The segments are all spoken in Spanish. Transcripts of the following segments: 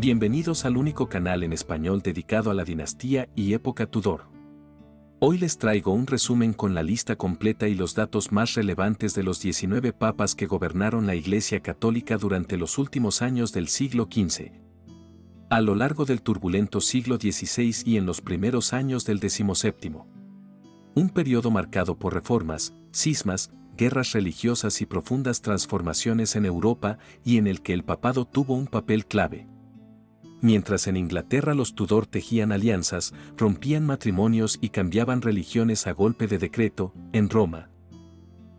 Bienvenidos al único canal en español dedicado a la dinastía y época Tudor. Hoy les traigo un resumen con la lista completa y los datos más relevantes de los 19 papas que gobernaron la Iglesia Católica durante los últimos años del siglo XV. A lo largo del turbulento siglo XVI y en los primeros años del XVII. Un periodo marcado por reformas, cismas, guerras religiosas y profundas transformaciones en Europa y en el que el papado tuvo un papel clave. Mientras en Inglaterra los Tudor tejían alianzas, rompían matrimonios y cambiaban religiones a golpe de decreto, en Roma.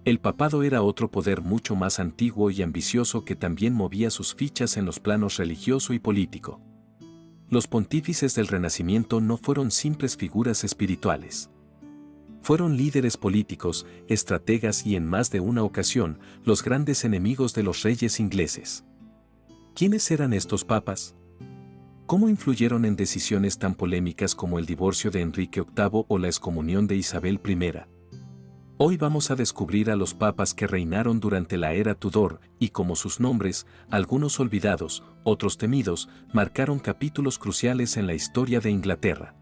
El papado era otro poder mucho más antiguo y ambicioso que también movía sus fichas en los planos religioso y político. Los pontífices del Renacimiento no fueron simples figuras espirituales. Fueron líderes políticos, estrategas y en más de una ocasión, los grandes enemigos de los reyes ingleses. ¿Quiénes eran estos papas? ¿Cómo influyeron en decisiones tan polémicas como el divorcio de Enrique VIII o la excomunión de Isabel I? Hoy vamos a descubrir a los papas que reinaron durante la era Tudor y como sus nombres, algunos olvidados, otros temidos, marcaron capítulos cruciales en la historia de Inglaterra.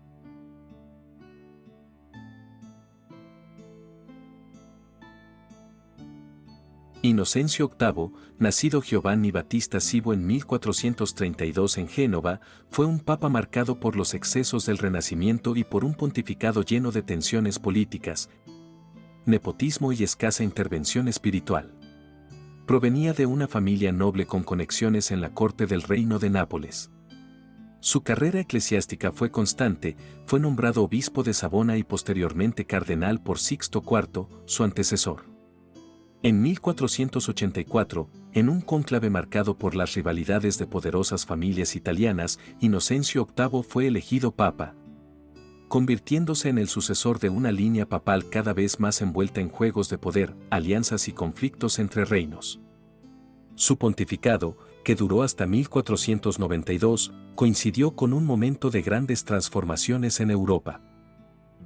Inocencio VIII, nacido Giovanni Battista Cibo en 1432 en Génova, fue un papa marcado por los excesos del Renacimiento y por un pontificado lleno de tensiones políticas, nepotismo y escasa intervención espiritual. Provenía de una familia noble con conexiones en la corte del Reino de Nápoles. Su carrera eclesiástica fue constante, fue nombrado obispo de Savona y posteriormente cardenal por Sixto IV, su antecesor. En 1484, en un cónclave marcado por las rivalidades de poderosas familias italianas, Inocencio VIII fue elegido papa, convirtiéndose en el sucesor de una línea papal cada vez más envuelta en juegos de poder, alianzas y conflictos entre reinos. Su pontificado, que duró hasta 1492, coincidió con un momento de grandes transformaciones en Europa.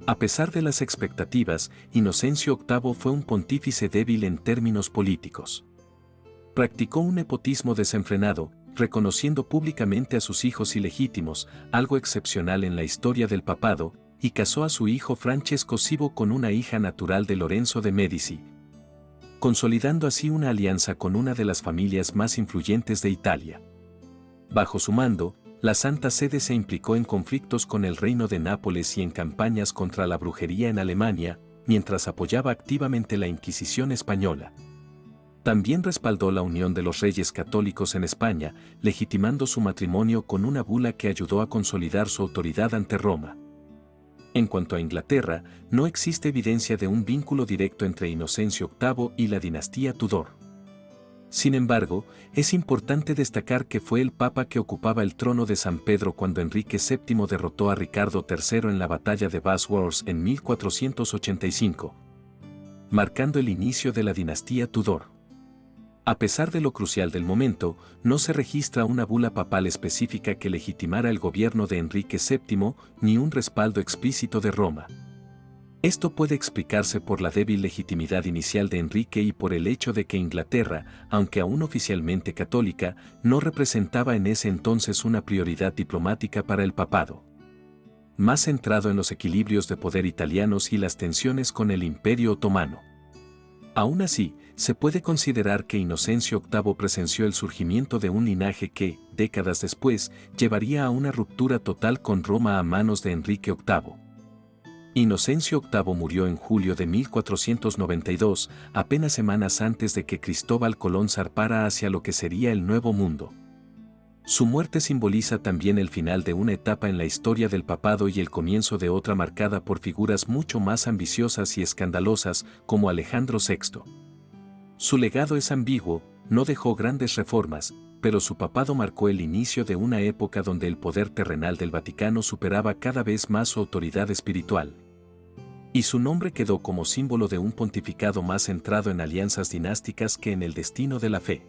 A pesar de las expectativas, Inocencio VIII fue un pontífice débil en términos políticos. Practicó un nepotismo desenfrenado, reconociendo públicamente a sus hijos ilegítimos, algo excepcional en la historia del papado, y casó a su hijo Francesco Cibo con una hija natural de Lorenzo de Medici, consolidando así una alianza con una de las familias más influyentes de Italia. Bajo su mando, la Santa Sede se implicó en conflictos con el Reino de Nápoles y en campañas contra la brujería en Alemania, mientras apoyaba activamente la Inquisición española. También respaldó la unión de los reyes católicos en España, legitimando su matrimonio con una bula que ayudó a consolidar su autoridad ante Roma. En cuanto a Inglaterra, no existe evidencia de un vínculo directo entre Inocencio VIII y la dinastía Tudor. Sin embargo, es importante destacar que fue el papa que ocupaba el trono de San Pedro cuando Enrique VII derrotó a Ricardo III en la batalla de Bosworth en 1485, marcando el inicio de la dinastía Tudor. A pesar de lo crucial del momento, no se registra una bula papal específica que legitimara el gobierno de Enrique VII ni un respaldo explícito de Roma. Esto puede explicarse por la débil legitimidad inicial de Enrique y por el hecho de que Inglaterra, aunque aún oficialmente católica, no representaba en ese entonces una prioridad diplomática para el papado. Más centrado en los equilibrios de poder italianos y las tensiones con el Imperio Otomano. Aún así, se puede considerar que Inocencio VIII presenció el surgimiento de un linaje que, décadas después, llevaría a una ruptura total con Roma a manos de Enrique VIII. Inocencio VIII murió en julio de 1492, apenas semanas antes de que Cristóbal Colón zarpara hacia lo que sería el Nuevo Mundo. Su muerte simboliza también el final de una etapa en la historia del papado y el comienzo de otra marcada por figuras mucho más ambiciosas y escandalosas como Alejandro VI. Su legado es ambiguo, no dejó grandes reformas, pero su papado marcó el inicio de una época donde el poder terrenal del Vaticano superaba cada vez más su autoridad espiritual. Y su nombre quedó como símbolo de un pontificado más centrado en alianzas dinásticas que en el destino de la fe.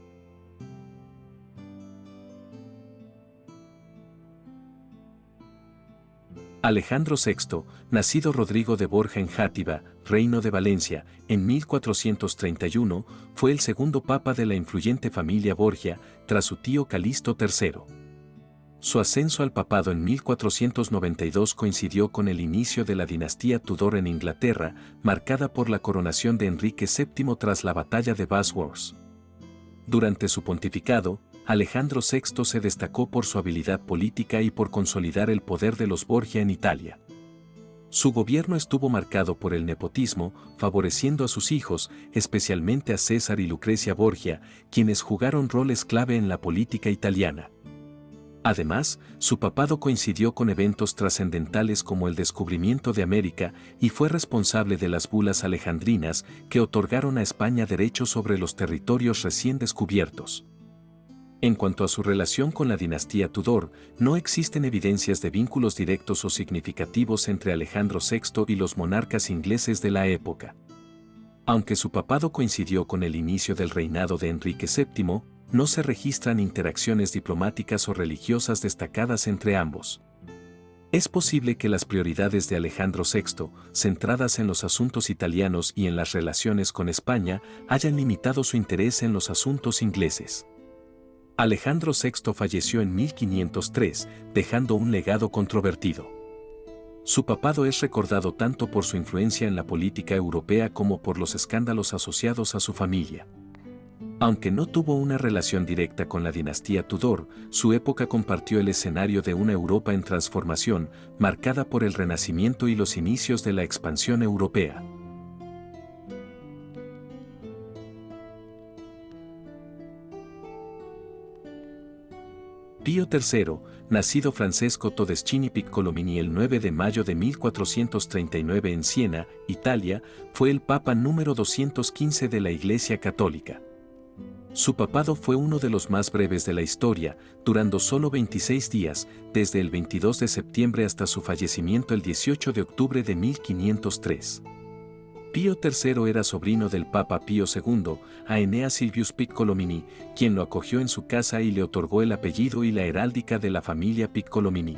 Alejandro VI, nacido Rodrigo de Borja en Játiva, Reino de Valencia, en 1431, fue el segundo papa de la influyente familia Borgia, tras su tío Calixto III. Su ascenso al papado en 1492 coincidió con el inicio de la dinastía Tudor en Inglaterra, marcada por la coronación de Enrique VII tras la batalla de Bosworth. Durante su pontificado, Alejandro VI se destacó por su habilidad política y por consolidar el poder de los Borgia en Italia. Su gobierno estuvo marcado por el nepotismo, favoreciendo a sus hijos, especialmente a César y Lucrecia Borgia, quienes jugaron roles clave en la política italiana. Además, su papado coincidió con eventos trascendentales como el descubrimiento de América y fue responsable de las bulas alejandrinas que otorgaron a España derechos sobre los territorios recién descubiertos. En cuanto a su relación con la dinastía Tudor, no existen evidencias de vínculos directos o significativos entre Alejandro VI y los monarcas ingleses de la época. Aunque su papado coincidió con el inicio del reinado de Enrique VII, no se registran interacciones diplomáticas o religiosas destacadas entre ambos. Es posible que las prioridades de Alejandro VI, centradas en los asuntos italianos y en las relaciones con España, hayan limitado su interés en los asuntos ingleses. Alejandro VI falleció en 1503, dejando un legado controvertido. Su papado es recordado tanto por su influencia en la política europea como por los escándalos asociados a su familia. Aunque no tuvo una relación directa con la dinastía Tudor, su época compartió el escenario de una Europa en transformación, marcada por el Renacimiento y los inicios de la expansión europea. Pío III, nacido Francesco Todeschini Piccolomini el 9 de mayo de 1439 en Siena, Italia, fue el Papa número 215 de la Iglesia Católica. Su papado fue uno de los más breves de la historia, durando solo 26 días, desde el 22 de septiembre hasta su fallecimiento el 18 de octubre de 1503. Pío III era sobrino del Papa Pío II, Aenea Silvius Piccolomini, quien lo acogió en su casa y le otorgó el apellido y la heráldica de la familia Piccolomini.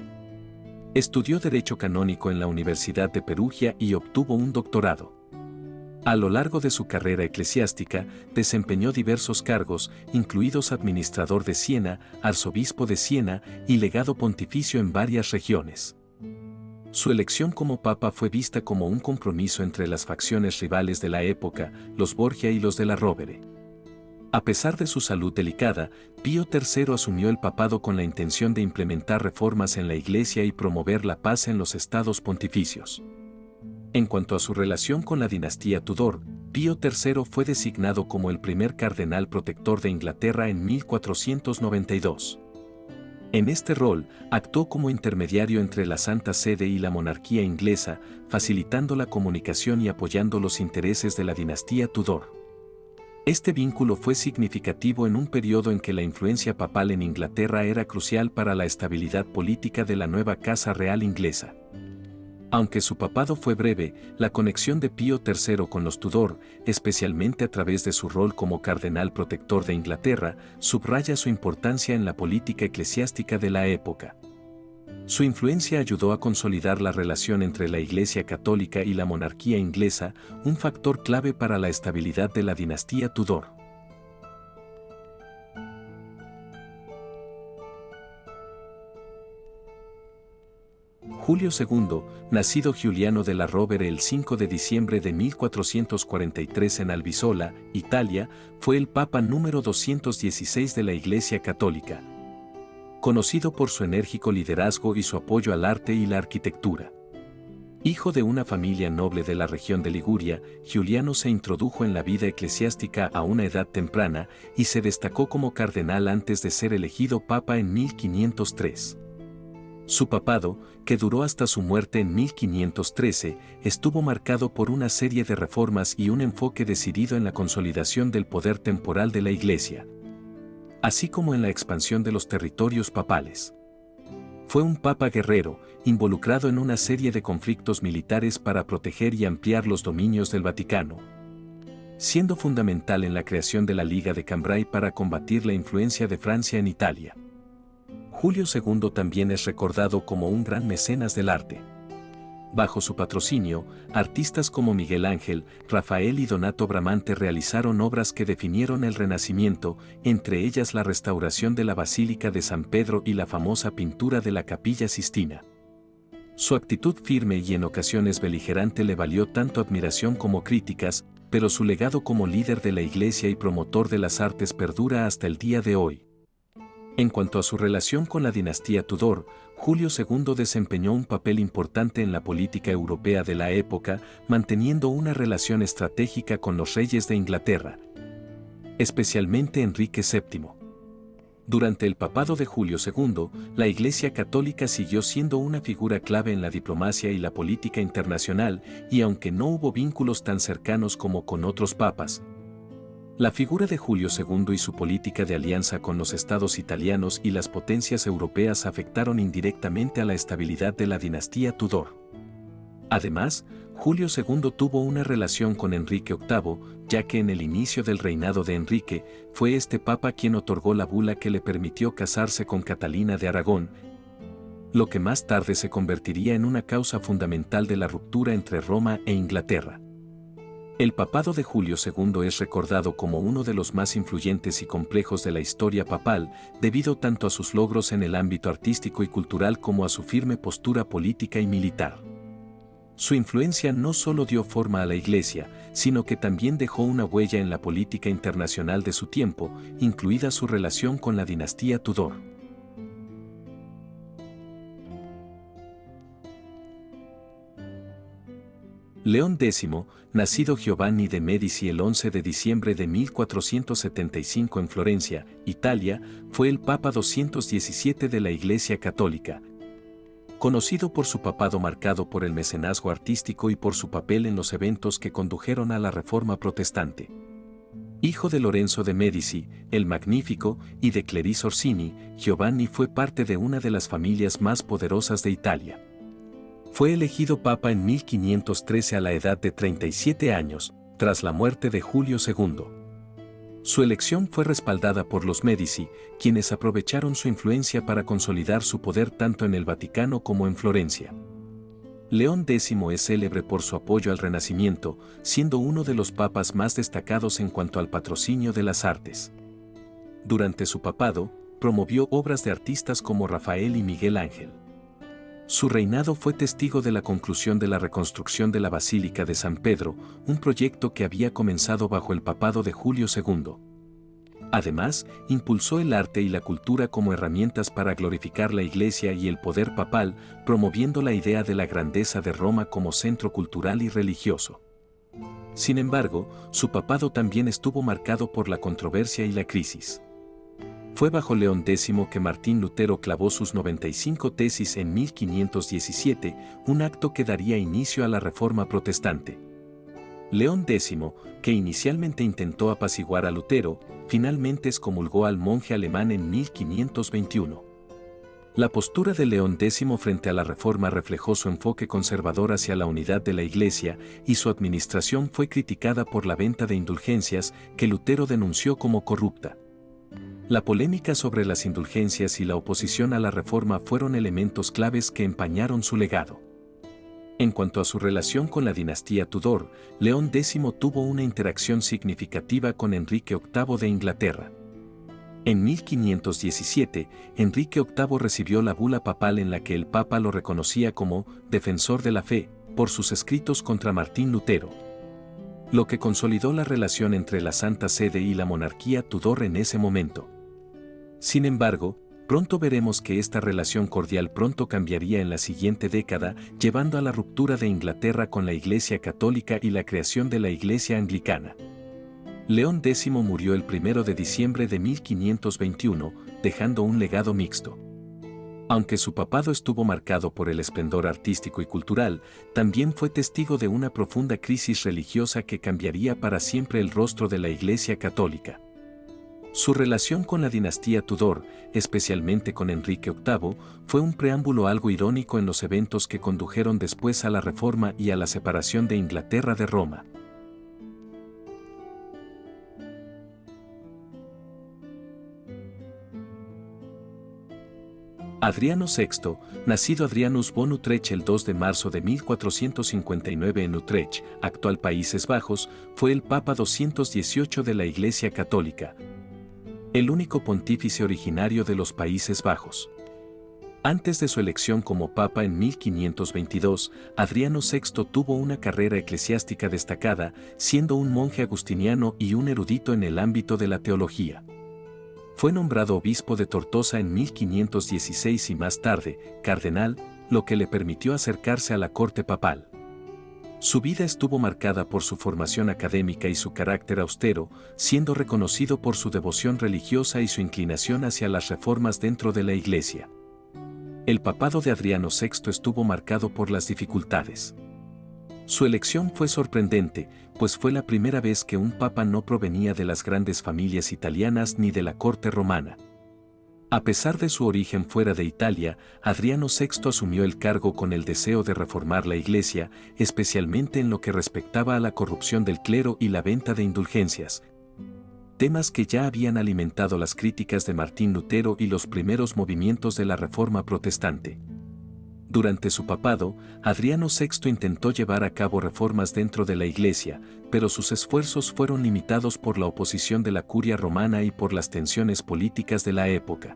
Estudió Derecho Canónico en la Universidad de Perugia y obtuvo un doctorado. A lo largo de su carrera eclesiástica, desempeñó diversos cargos, incluidos administrador de Siena, arzobispo de Siena y legado pontificio en varias regiones. Su elección como papa fue vista como un compromiso entre las facciones rivales de la época, los Borgia y los de la Rovere. A pesar de su salud delicada, Pío III asumió el papado con la intención de implementar reformas en la Iglesia y promover la paz en los estados pontificios. En cuanto a su relación con la dinastía Tudor, Pío III fue designado como el primer cardenal protector de Inglaterra en 1492. En este rol, actuó como intermediario entre la Santa Sede y la monarquía inglesa, facilitando la comunicación y apoyando los intereses de la dinastía Tudor. Este vínculo fue significativo en un periodo en que la influencia papal en Inglaterra era crucial para la estabilidad política de la nueva Casa Real inglesa. Aunque su papado fue breve, la conexión de Pío III con los Tudor, especialmente a través de su rol como cardenal protector de Inglaterra, subraya su importancia en la política eclesiástica de la época. Su influencia ayudó a consolidar la relación entre la Iglesia Católica y la monarquía inglesa, un factor clave para la estabilidad de la dinastía Tudor. Julio II, nacido Giuliano della Rovere el 5 de diciembre de 1443 en Albisola, Italia, fue el Papa número 216 de la Iglesia Católica. Conocido por su enérgico liderazgo y su apoyo al arte y la arquitectura. Hijo de una familia noble de la región de Liguria, Giuliano se introdujo en la vida eclesiástica a una edad temprana y se destacó como cardenal antes de ser elegido papa en 1503. Su papado, que duró hasta su muerte en 1513, estuvo marcado por una serie de reformas y un enfoque decidido en la consolidación del poder temporal de la Iglesia, así como en la expansión de los territorios papales. Fue un papa guerrero, involucrado en una serie de conflictos militares para proteger y ampliar los dominios del Vaticano, siendo fundamental en la creación de la Liga de Cambrai para combatir la influencia de Francia en Italia. Julio II también es recordado como un gran mecenas del arte. Bajo su patrocinio, artistas como Miguel Ángel, Rafael y Donato Bramante realizaron obras que definieron el Renacimiento, entre ellas la restauración de la Basílica de San Pedro y la famosa pintura de la Capilla Sistina. Su actitud firme y en ocasiones beligerante le valió tanto admiración como críticas, pero su legado como líder de la Iglesia y promotor de las artes perdura hasta el día de hoy. En cuanto a su relación con la dinastía Tudor, Julio II desempeñó un papel importante en la política europea de la época, manteniendo una relación estratégica con los reyes de Inglaterra, especialmente Enrique VII. Durante el papado de Julio II, la Iglesia Católica siguió siendo una figura clave en la diplomacia y la política internacional, y aunque no hubo vínculos tan cercanos como con otros papas, la figura de Julio II y su política de alianza con los estados italianos y las potencias europeas afectaron indirectamente a la estabilidad de la dinastía Tudor. Además, Julio II tuvo una relación con Enrique VIII, ya que en el inicio del reinado de Enrique, fue este papa quien otorgó la bula que le permitió casarse con Catalina de Aragón, lo que más tarde se convertiría en una causa fundamental de la ruptura entre Roma e Inglaterra. El papado de Julio II es recordado como uno de los más influyentes y complejos de la historia papal, debido tanto a sus logros en el ámbito artístico y cultural como a su firme postura política y militar. Su influencia no solo dio forma a la Iglesia, sino que también dejó una huella en la política internacional de su tiempo, incluida su relación con la dinastía Tudor. León X, nacido Giovanni de Medici el 11 de diciembre de 1475 en Florencia, Italia, fue el Papa 217 de la Iglesia Católica. Conocido por su papado marcado por el mecenazgo artístico y por su papel en los eventos que condujeron a la Reforma Protestante. Hijo de Lorenzo de Medici, el Magnífico, y de Clarice Orsini, Giovanni fue parte de una de las familias más poderosas de Italia. Fue elegido papa en 1513 a la edad de 37 años, tras la muerte de Julio II. Su elección fue respaldada por los Medici, quienes aprovecharon su influencia para consolidar su poder tanto en el Vaticano como en Florencia. León X es célebre por su apoyo al Renacimiento, siendo uno de los papas más destacados en cuanto al patrocinio de las artes. Durante su papado, promovió obras de artistas como Rafael y Miguel Ángel. Su reinado fue testigo de la conclusión de la reconstrucción de la Basílica de San Pedro, un proyecto que había comenzado bajo el papado de Julio II. Además, impulsó el arte y la cultura como herramientas para glorificar la Iglesia y el poder papal, promoviendo la idea de la grandeza de Roma como centro cultural y religioso. Sin embargo, su papado también estuvo marcado por la controversia y la crisis. Fue bajo León X que Martín Lutero clavó sus 95 tesis en 1517, un acto que daría inicio a la Reforma Protestante. León X, que inicialmente intentó apaciguar a Lutero, finalmente excomulgó al monje alemán en 1521. La postura de León X frente a la Reforma reflejó su enfoque conservador hacia la unidad de la Iglesia, y su administración fue criticada por la venta de indulgencias que Lutero denunció como corrupta. La polémica sobre las indulgencias y la oposición a la reforma fueron elementos claves que empañaron su legado. En cuanto a su relación con la dinastía Tudor, León X tuvo una interacción significativa con Enrique VIII de Inglaterra. En 1517, Enrique VIII recibió la bula papal en la que el Papa lo reconocía como defensor de la fe, por sus escritos contra Martín Lutero, lo que consolidó la relación entre la Santa Sede y la monarquía Tudor en ese momento. Sin embargo, pronto veremos que esta relación cordial pronto cambiaría en la siguiente década, llevando a la ruptura de Inglaterra con la Iglesia Católica y la creación de la Iglesia Anglicana. León X murió el 1 de diciembre de 1521, dejando un legado mixto. Aunque su papado estuvo marcado por el esplendor artístico y cultural, también fue testigo de una profunda crisis religiosa que cambiaría para siempre el rostro de la Iglesia Católica. Su relación con la dinastía Tudor, especialmente con Enrique VIII, fue un preámbulo algo irónico en los eventos que condujeron después a la Reforma y a la separación de Inglaterra de Roma. Adriano VI, nacido Adrianus von Utrecht el 2 de marzo de 1459 en Utrecht, actual Países Bajos, fue el Papa 218 de la Iglesia Católica, el único pontífice originario de los Países Bajos. Antes de su elección como Papa en 1522, Adriano VI tuvo una carrera eclesiástica destacada, siendo un monje agustiniano y un erudito en el ámbito de la teología. Fue nombrado obispo de Tortosa en 1516 y más tarde, cardenal, lo que le permitió acercarse a la corte papal. Su vida estuvo marcada por su formación académica y su carácter austero, siendo reconocido por su devoción religiosa y su inclinación hacia las reformas dentro de la Iglesia. El papado de Adriano VI estuvo marcado por las dificultades. Su elección fue sorprendente, pues fue la primera vez que un papa no provenía de las grandes familias italianas ni de la corte romana. A pesar de su origen fuera de Italia, Adriano VI asumió el cargo con el deseo de reformar la Iglesia, especialmente en lo que respectaba a la corrupción del clero y la venta de indulgencias, temas que ya habían alimentado las críticas de Martín Lutero y los primeros movimientos de la Reforma protestante. Durante su papado, Adriano VI intentó llevar a cabo reformas dentro de la Iglesia, pero sus esfuerzos fueron limitados por la oposición de la curia romana y por las tensiones políticas de la época.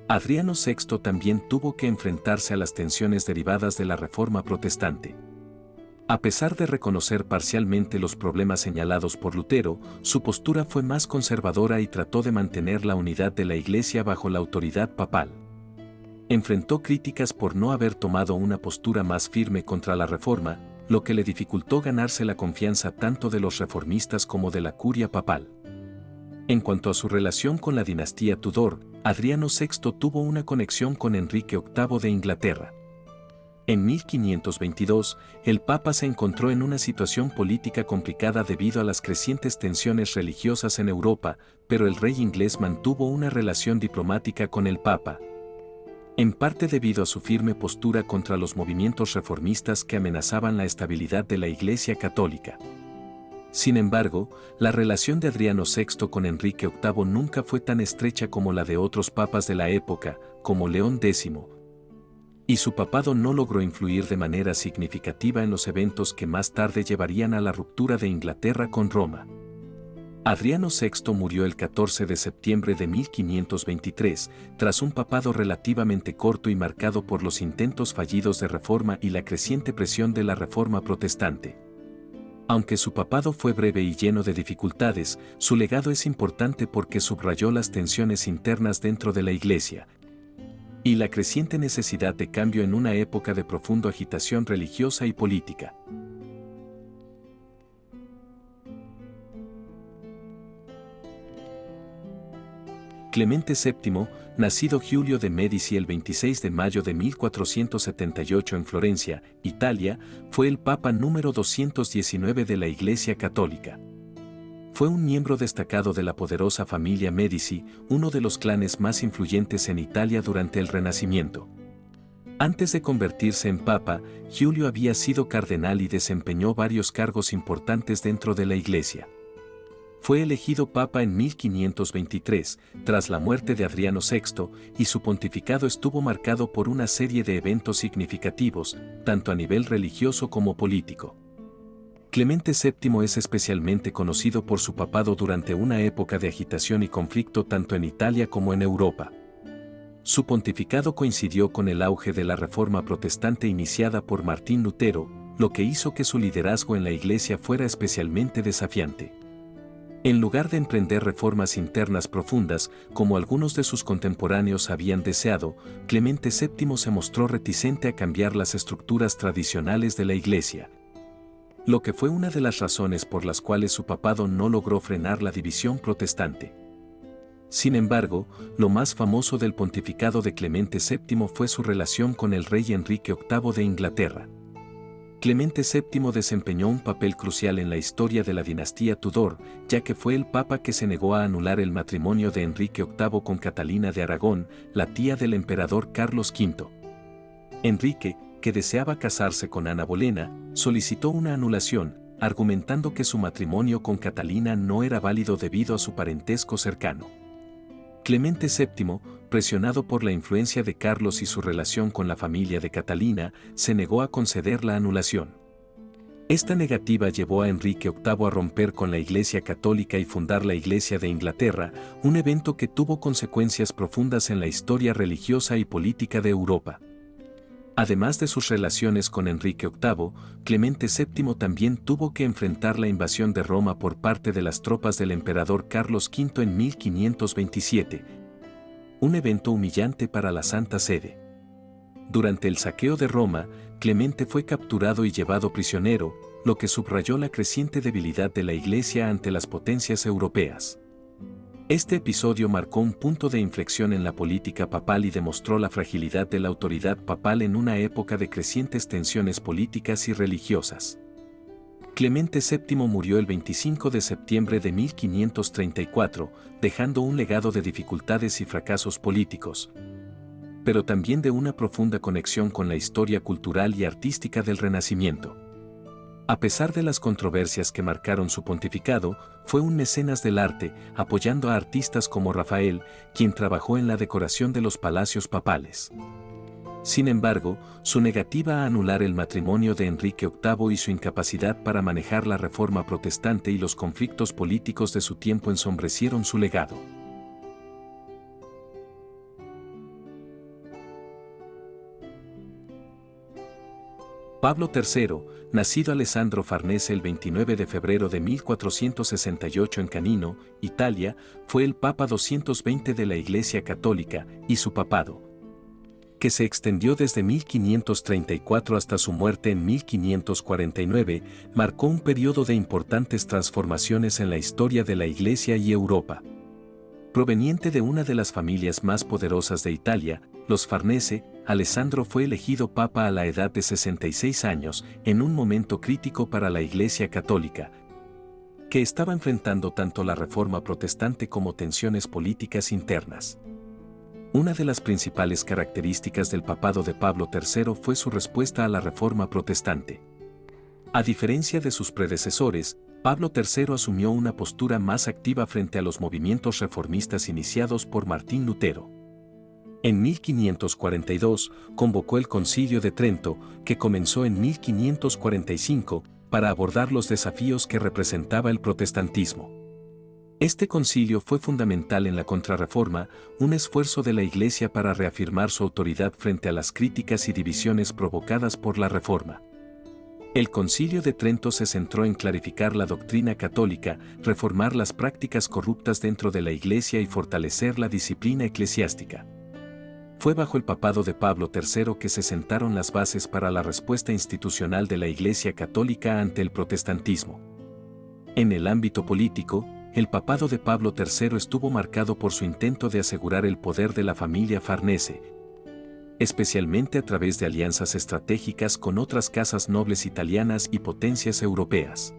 Adriano VI también tuvo que enfrentarse a las tensiones derivadas de la Reforma protestante. A pesar de reconocer parcialmente los problemas señalados por Lutero, su postura fue más conservadora y trató de mantener la unidad de la Iglesia bajo la autoridad papal. Enfrentó críticas por no haber tomado una postura más firme contra la Reforma, lo que le dificultó ganarse la confianza tanto de los reformistas como de la curia papal. En cuanto a su relación con la dinastía Tudor, Adriano VI tuvo una conexión con Enrique VIII de Inglaterra. En 1522, el Papa se encontró en una situación política complicada debido a las crecientes tensiones religiosas en Europa, pero el rey inglés mantuvo una relación diplomática con el Papa, en parte debido a su firme postura contra los movimientos reformistas que amenazaban la estabilidad de la Iglesia Católica. Sin embargo, la relación de Adriano VI con Enrique VIII nunca fue tan estrecha como la de otros papas de la época, como León X, y su papado no logró influir de manera significativa en los eventos que más tarde llevarían a la ruptura de Inglaterra con Roma. Adriano VI murió el 14 de septiembre de 1523, tras un papado relativamente corto y marcado por los intentos fallidos de reforma y la creciente presión de la Reforma protestante. Aunque su papado fue breve y lleno de dificultades, su legado es importante porque subrayó las tensiones internas dentro de la Iglesia y la creciente necesidad de cambio en una época de profunda agitación religiosa y política. Clemente VII, nacido Giulio de Medici el 26 de mayo de 1478 en Florencia, Italia, fue el Papa número 219 de la Iglesia Católica. Fue un miembro destacado de la poderosa familia Medici, uno de los clanes más influyentes en Italia durante el Renacimiento. Antes de convertirse en Papa, Giulio había sido cardenal y desempeñó varios cargos importantes dentro de la Iglesia. Fue elegido Papa en 1523, tras la muerte de Adriano VI, y su pontificado estuvo marcado por una serie de eventos significativos, tanto a nivel religioso como político. Clemente VII es especialmente conocido por su papado durante una época de agitación y conflicto tanto en Italia como en Europa. Su pontificado coincidió con el auge de la Reforma protestante iniciada por Martín Lutero, lo que hizo que su liderazgo en la Iglesia fuera especialmente desafiante. En lugar de emprender reformas internas profundas, como algunos de sus contemporáneos habían deseado, Clemente VII se mostró reticente a cambiar las estructuras tradicionales de la Iglesia, lo que fue una de las razones por las cuales su papado no logró frenar la división protestante. Sin embargo, lo más famoso del pontificado de Clemente VII fue su relación con el rey Enrique VIII de Inglaterra. Clemente VII desempeñó un papel crucial en la historia de la dinastía Tudor, ya que fue el papa que se negó a anular el matrimonio de Enrique VIII con Catalina de Aragón, la tía del emperador Carlos V. Enrique, que deseaba casarse con Ana Bolena, solicitó una anulación, argumentando que su matrimonio con Catalina no era válido debido a su parentesco cercano. Clemente VII, presionado por la influencia de Carlos y su relación con la familia de Catalina, se negó a conceder la anulación. Esta negativa llevó a Enrique VIII a romper con la Iglesia Católica y fundar la Iglesia de Inglaterra, un evento que tuvo consecuencias profundas en la historia religiosa y política de Europa. Además de sus relaciones con Enrique VIII, Clemente VII también tuvo que enfrentar la invasión de Roma por parte de las tropas del emperador Carlos V en 1527, un evento humillante para la Santa Sede. Durante el saqueo de Roma, Clemente fue capturado y llevado prisionero, lo que subrayó la creciente debilidad de la Iglesia ante las potencias europeas. Este episodio marcó un punto de inflexión en la política papal y demostró la fragilidad de la autoridad papal en una época de crecientes tensiones políticas y religiosas. Clemente VII murió el 25 de septiembre de 1534, dejando un legado de dificultades y fracasos políticos, pero también de una profunda conexión con la historia cultural y artística del Renacimiento. A pesar de las controversias que marcaron su pontificado, fue un mecenas del arte, apoyando a artistas como Rafael, quien trabajó en la decoración de los palacios papales. Sin embargo, su negativa a anular el matrimonio de Enrique VIII y su incapacidad para manejar la reforma protestante y los conflictos políticos de su tiempo ensombrecieron su legado. Pablo III, nacido Alessandro Farnese el 29 de febrero de 1468 en Canino, Italia, fue el Papa 220 de la Iglesia Católica, y su papado, que se extendió desde 1534 hasta su muerte en 1549, marcó un periodo de importantes transformaciones en la historia de la Iglesia y Europa. Proveniente de una de las familias más poderosas de Italia, los Farnese, Alessandro fue elegido papa a la edad de 66 años, en un momento crítico para la Iglesia Católica, que estaba enfrentando tanto la reforma protestante como tensiones políticas internas. Una de las principales características del papado de Pablo III fue su respuesta a la reforma protestante. A diferencia de sus predecesores, Pablo III asumió una postura más activa frente a los movimientos reformistas iniciados por Martín Lutero. En 1542, convocó el Concilio de Trento, que comenzó en 1545, para abordar los desafíos que representaba el protestantismo. Este concilio fue fundamental en la Contrarreforma, un esfuerzo de la Iglesia para reafirmar su autoridad frente a las críticas y divisiones provocadas por la Reforma. El Concilio de Trento se centró en clarificar la doctrina católica, reformar las prácticas corruptas dentro de la Iglesia y fortalecer la disciplina eclesiástica. Fue bajo el papado de Pablo III que se sentaron las bases para la respuesta institucional de la Iglesia Católica ante el protestantismo. En el ámbito político, el papado de Pablo III estuvo marcado por su intento de asegurar el poder de la familia Farnese, especialmente a través de alianzas estratégicas con otras casas nobles italianas y potencias europeas.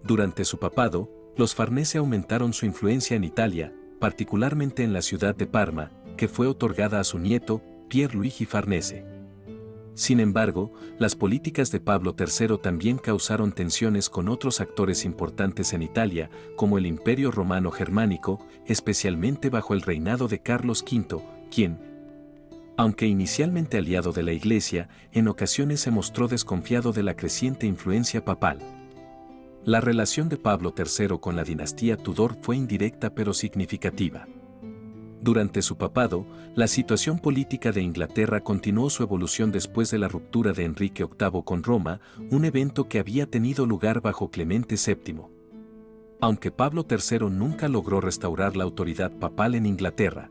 Durante su papado, los Farnese aumentaron su influencia en Italia, particularmente en la ciudad de Parma, que fue otorgada a su nieto, Pierluigi Farnese. Sin embargo, las políticas de Pablo III también causaron tensiones con otros actores importantes en Italia, como el Imperio Romano Germánico, especialmente bajo el reinado de Carlos V, quien, aunque inicialmente aliado de la Iglesia, en ocasiones se mostró desconfiado de la creciente influencia papal. La relación de Pablo III con la dinastía Tudor fue indirecta pero significativa. Durante su papado, la situación política de Inglaterra continuó su evolución después de la ruptura de Enrique VIII con Roma, un evento que había tenido lugar bajo Clemente VII. Aunque Pablo III nunca logró restaurar la autoridad papal en Inglaterra,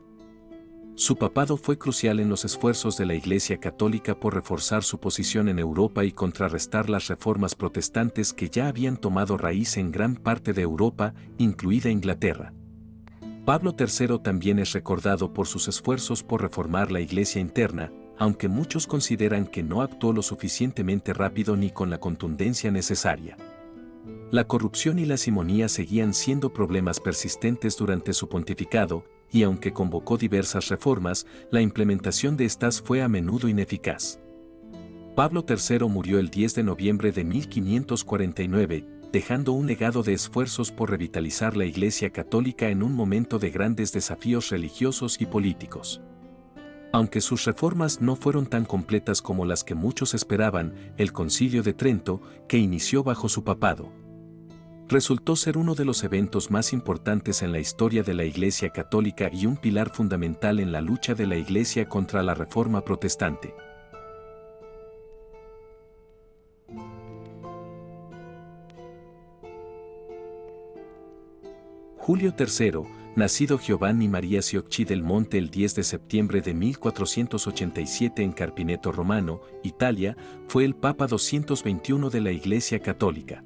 su papado fue crucial en los esfuerzos de la Iglesia Católica por reforzar su posición en Europa y contrarrestar las reformas protestantes que ya habían tomado raíz en gran parte de Europa, incluida Inglaterra. Pablo III también es recordado por sus esfuerzos por reformar la Iglesia interna, aunque muchos consideran que no actuó lo suficientemente rápido ni con la contundencia necesaria. La corrupción y la simonía seguían siendo problemas persistentes durante su pontificado, y aunque convocó diversas reformas, la implementación de estas fue a menudo ineficaz. Pablo III murió el 10 de noviembre de 1549, dejando un legado de esfuerzos por revitalizar la Iglesia Católica en un momento de grandes desafíos religiosos y políticos. Aunque sus reformas no fueron tan completas como las que muchos esperaban, el Concilio de Trento, que inició bajo su papado, resultó ser uno de los eventos más importantes en la historia de la Iglesia Católica y un pilar fundamental en la lucha de la Iglesia contra la Reforma Protestante. Julio III, nacido Giovanni Maria Ciocci del Monte el 10 de septiembre de 1487 en Carpineto Romano, Italia, fue el Papa 221 de la Iglesia Católica.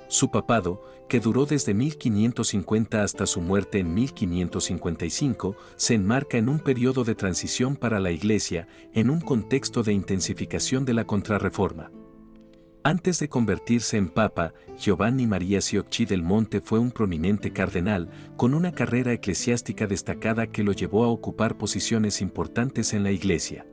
Su papado, que duró desde 1550 hasta su muerte en 1555, se enmarca en un periodo de transición para la Iglesia, en un contexto de intensificación de la Contrarreforma. Antes de convertirse en papa, Giovanni Maria Ciocci del Monte fue un prominente cardenal, con una carrera eclesiástica destacada que lo llevó a ocupar posiciones importantes en la Iglesia.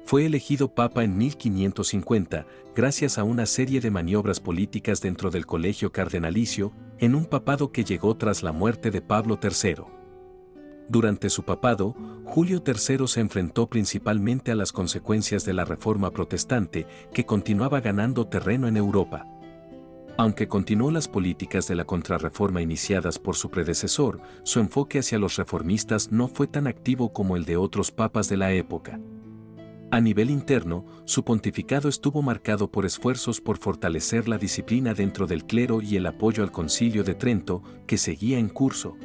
Fue elegido papa en 1550, gracias a una serie de maniobras políticas dentro del colegio cardenalicio, en un papado que llegó tras la muerte de Pablo III. Durante su papado, Julio III se enfrentó principalmente a las consecuencias de la Reforma Protestante, que continuaba ganando terreno en Europa. Aunque continuó las políticas de la Contrarreforma iniciadas por su predecesor, su enfoque hacia los reformistas no fue tan activo como el de otros papas de la época. A nivel interno, su pontificado estuvo marcado por esfuerzos por fortalecer la disciplina dentro del clero y el apoyo al Concilio de Trento, que seguía en curso,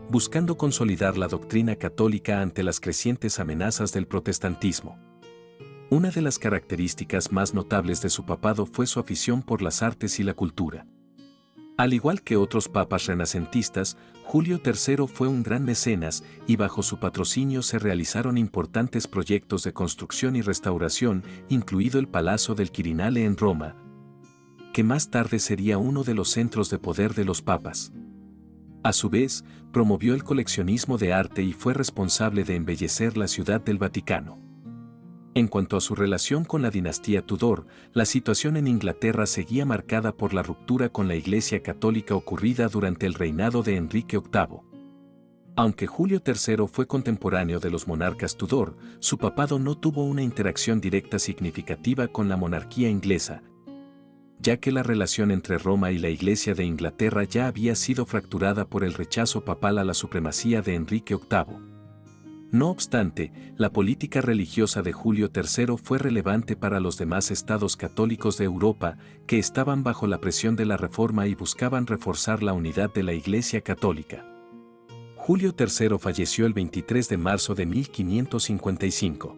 buscando consolidar la doctrina católica ante las crecientes amenazas del protestantismo. Una de las características más notables de su papado fue su afición por las artes y la cultura. Al igual que otros papas renacentistas, Julio III fue un gran mecenas y bajo su patrocinio se realizaron importantes proyectos de construcción y restauración, incluido el Palazzo del Quirinale en Roma, que más tarde sería uno de los centros de poder de los papas. A su vez, promovió el coleccionismo de arte y fue responsable de embellecer la Ciudad del Vaticano. En cuanto a su relación con la dinastía Tudor, la situación en Inglaterra seguía marcada por la ruptura con la Iglesia Católica ocurrida durante el reinado de Enrique VIII. Aunque Julio III fue contemporáneo de los monarcas Tudor, su papado no tuvo una interacción directa significativa con la monarquía inglesa, ya que la relación entre Roma y la Iglesia de Inglaterra ya había sido fracturada por el rechazo papal a la supremacía de Enrique VIII. No obstante, la política religiosa de Julio III fue relevante para los demás estados católicos de Europa, que estaban bajo la presión de la Reforma y buscaban reforzar la unidad de la Iglesia Católica. Julio III falleció el 23 de marzo de 1555.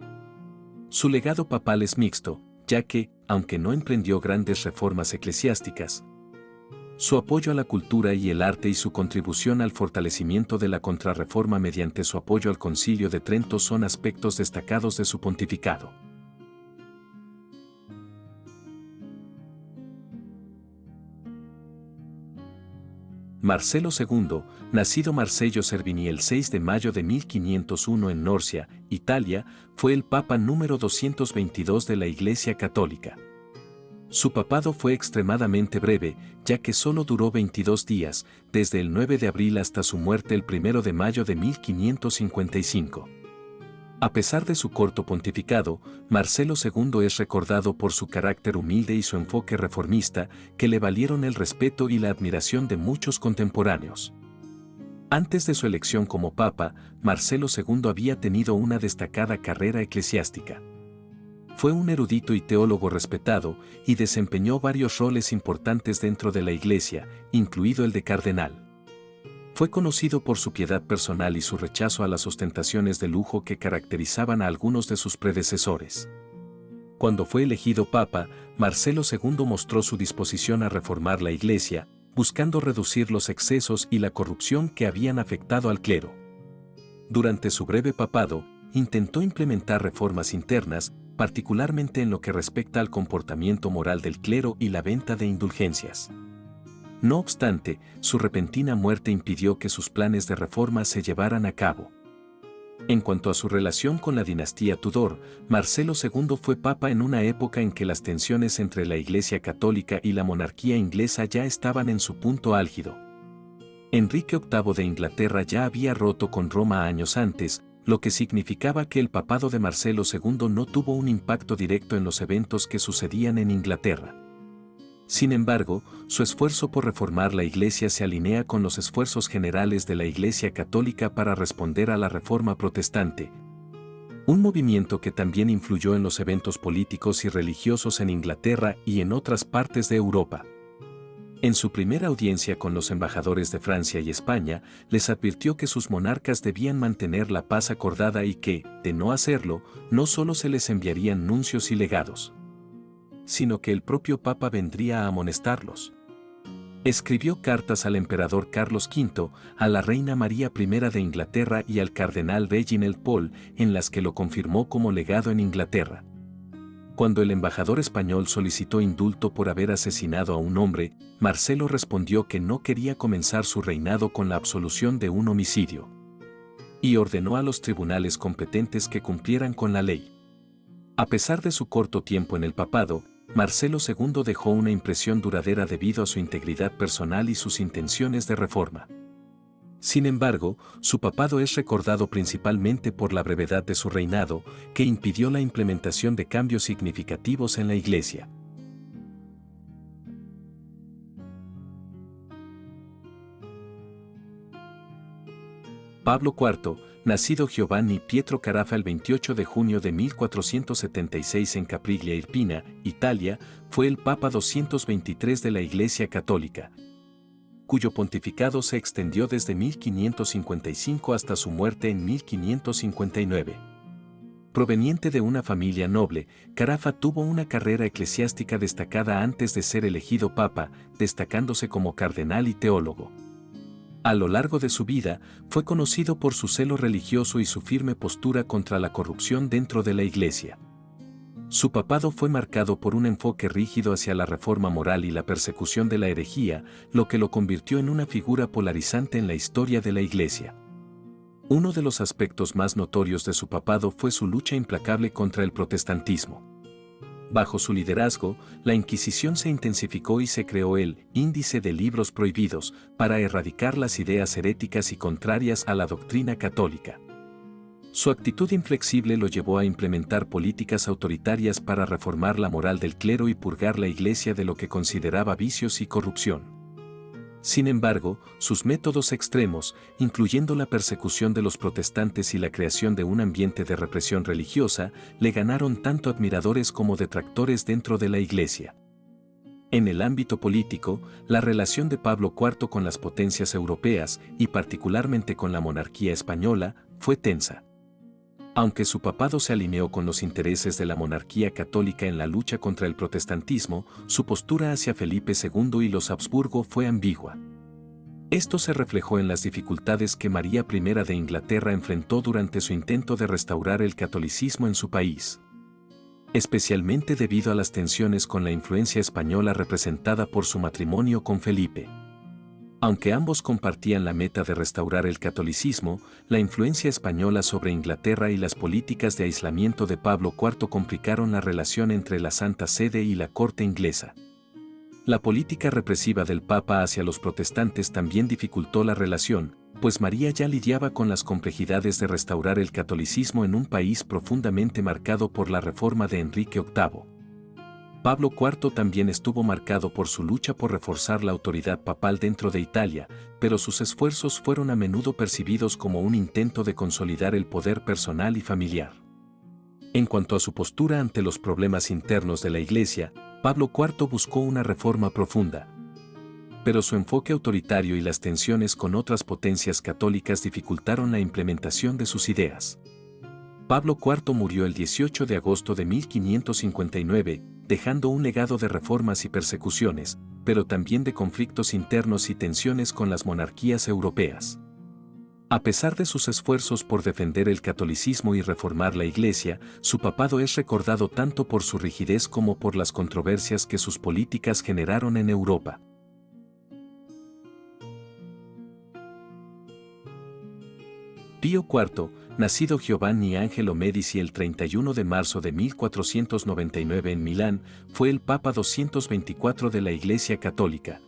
Su legado papal es mixto, ya que, aunque no emprendió grandes reformas eclesiásticas, su apoyo a la cultura y el arte y su contribución al fortalecimiento de la Contrarreforma mediante su apoyo al Concilio de Trento son aspectos destacados de su pontificado. Marcelo II, nacido Marcello Cervini el 6 de mayo de 1501 en Norcia, Italia, fue el Papa número 222 de la Iglesia Católica. Su papado fue extremadamente breve, ya que solo duró 22 días, desde el 9 de abril hasta su muerte el 1 de mayo de 1555. A pesar de su corto pontificado, Marcelo II es recordado por su carácter humilde y su enfoque reformista, que le valieron el respeto y la admiración de muchos contemporáneos. Antes de su elección como papa, Marcelo II había tenido una destacada carrera eclesiástica. Fue un erudito y teólogo respetado, y desempeñó varios roles importantes dentro de la Iglesia, incluido el de cardenal. Fue conocido por su piedad personal y su rechazo a las ostentaciones de lujo que caracterizaban a algunos de sus predecesores. Cuando fue elegido papa, Marcelo II mostró su disposición a reformar la Iglesia, buscando reducir los excesos y la corrupción que habían afectado al clero. Durante su breve papado, intentó implementar reformas internas, particularmente en lo que respecta al comportamiento moral del clero y la venta de indulgencias. No obstante, su repentina muerte impidió que sus planes de reforma se llevaran a cabo. En cuanto a su relación con la dinastía Tudor, Marcelo II fue papa en una época en que las tensiones entre la Iglesia Católica y la monarquía inglesa ya estaban en su punto álgido. Enrique VIII de Inglaterra ya había roto con Roma años antes, lo que significaba que el papado de Marcelo II no tuvo un impacto directo en los eventos que sucedían en Inglaterra. Sin embargo, su esfuerzo por reformar la Iglesia se alinea con los esfuerzos generales de la Iglesia Católica para responder a la Reforma Protestante, un movimiento que también influyó en los eventos políticos y religiosos en Inglaterra y en otras partes de Europa. En su primera audiencia con los embajadores de Francia y España, les advirtió que sus monarcas debían mantener la paz acordada y que, de no hacerlo, no solo se les enviarían nuncios y legados, sino que el propio Papa vendría a amonestarlos. Escribió cartas al emperador Carlos V, a la reina María I de Inglaterra y al cardenal Reginald Pole, en las que lo confirmó como legado en Inglaterra. Cuando el embajador español solicitó indulto por haber asesinado a un hombre, Marcelo respondió que no quería comenzar su reinado con la absolución de un homicidio, y ordenó a los tribunales competentes que cumplieran con la ley. A pesar de su corto tiempo en el papado, Marcelo II dejó una impresión duradera debido a su integridad personal y sus intenciones de reforma. Sin embargo, su papado es recordado principalmente por la brevedad de su reinado, que impidió la implementación de cambios significativos en la Iglesia. Pablo IV, nacido Giovanni Pietro Carafa el 28 de junio de 1476 en Capriglia Irpina, Italia, fue el Papa 223 de la Iglesia Católica, cuyo pontificado se extendió desde 1555 hasta su muerte en 1559. Proveniente de una familia noble, Carafa tuvo una carrera eclesiástica destacada antes de ser elegido papa, destacándose como cardenal y teólogo. A lo largo de su vida, fue conocido por su celo religioso y su firme postura contra la corrupción dentro de la Iglesia. Su papado fue marcado por un enfoque rígido hacia la reforma moral y la persecución de la herejía, lo que lo convirtió en una figura polarizante en la historia de la Iglesia. Uno de los aspectos más notorios de su papado fue su lucha implacable contra el protestantismo. Bajo su liderazgo, la Inquisición se intensificó y se creó el Índice de Libros Prohibidos para erradicar las ideas heréticas y contrarias a la doctrina católica. Su actitud inflexible lo llevó a implementar políticas autoritarias para reformar la moral del clero y purgar la Iglesia de lo que consideraba vicios y corrupción. Sin embargo, sus métodos extremos, incluyendo la persecución de los protestantes y la creación de un ambiente de represión religiosa, le ganaron tanto admiradores como detractores dentro de la Iglesia. En el ámbito político, la relación de Pablo IV con las potencias europeas, y particularmente con la monarquía española, fue tensa. Aunque su papado se alineó con los intereses de la monarquía católica en la lucha contra el protestantismo, su postura hacia Felipe II y los Habsburgo fue ambigua. Esto se reflejó en las dificultades que María I de Inglaterra enfrentó durante su intento de restaurar el catolicismo en su país, especialmente debido a las tensiones con la influencia española representada por su matrimonio con Felipe. Aunque ambos compartían la meta de restaurar el catolicismo, la influencia española sobre Inglaterra y las políticas de aislamiento de Pablo IV complicaron la relación entre la Santa Sede y la corte inglesa. La política represiva del Papa hacia los protestantes también dificultó la relación, pues María ya lidiaba con las complejidades de restaurar el catolicismo en un país profundamente marcado por la reforma de Enrique VIII. Pablo IV también estuvo marcado por su lucha por reforzar la autoridad papal dentro de Italia, pero sus esfuerzos fueron a menudo percibidos como un intento de consolidar el poder personal y familiar. En cuanto a su postura ante los problemas internos de la Iglesia, Pablo IV buscó una reforma profunda, pero su enfoque autoritario y las tensiones con otras potencias católicas dificultaron la implementación de sus ideas. Pablo IV murió el 18 de agosto de 1559, dejando un legado de reformas y persecuciones, pero también de conflictos internos y tensiones con las monarquías europeas. A pesar de sus esfuerzos por defender el catolicismo y reformar la Iglesia, su papado es recordado tanto por su rigidez como por las controversias que sus políticas generaron en Europa. Pío IV, nacido Giovanni Angelo Medici el 31 de marzo de 1499 en Milán, fue el Papa 224 de la Iglesia Católica.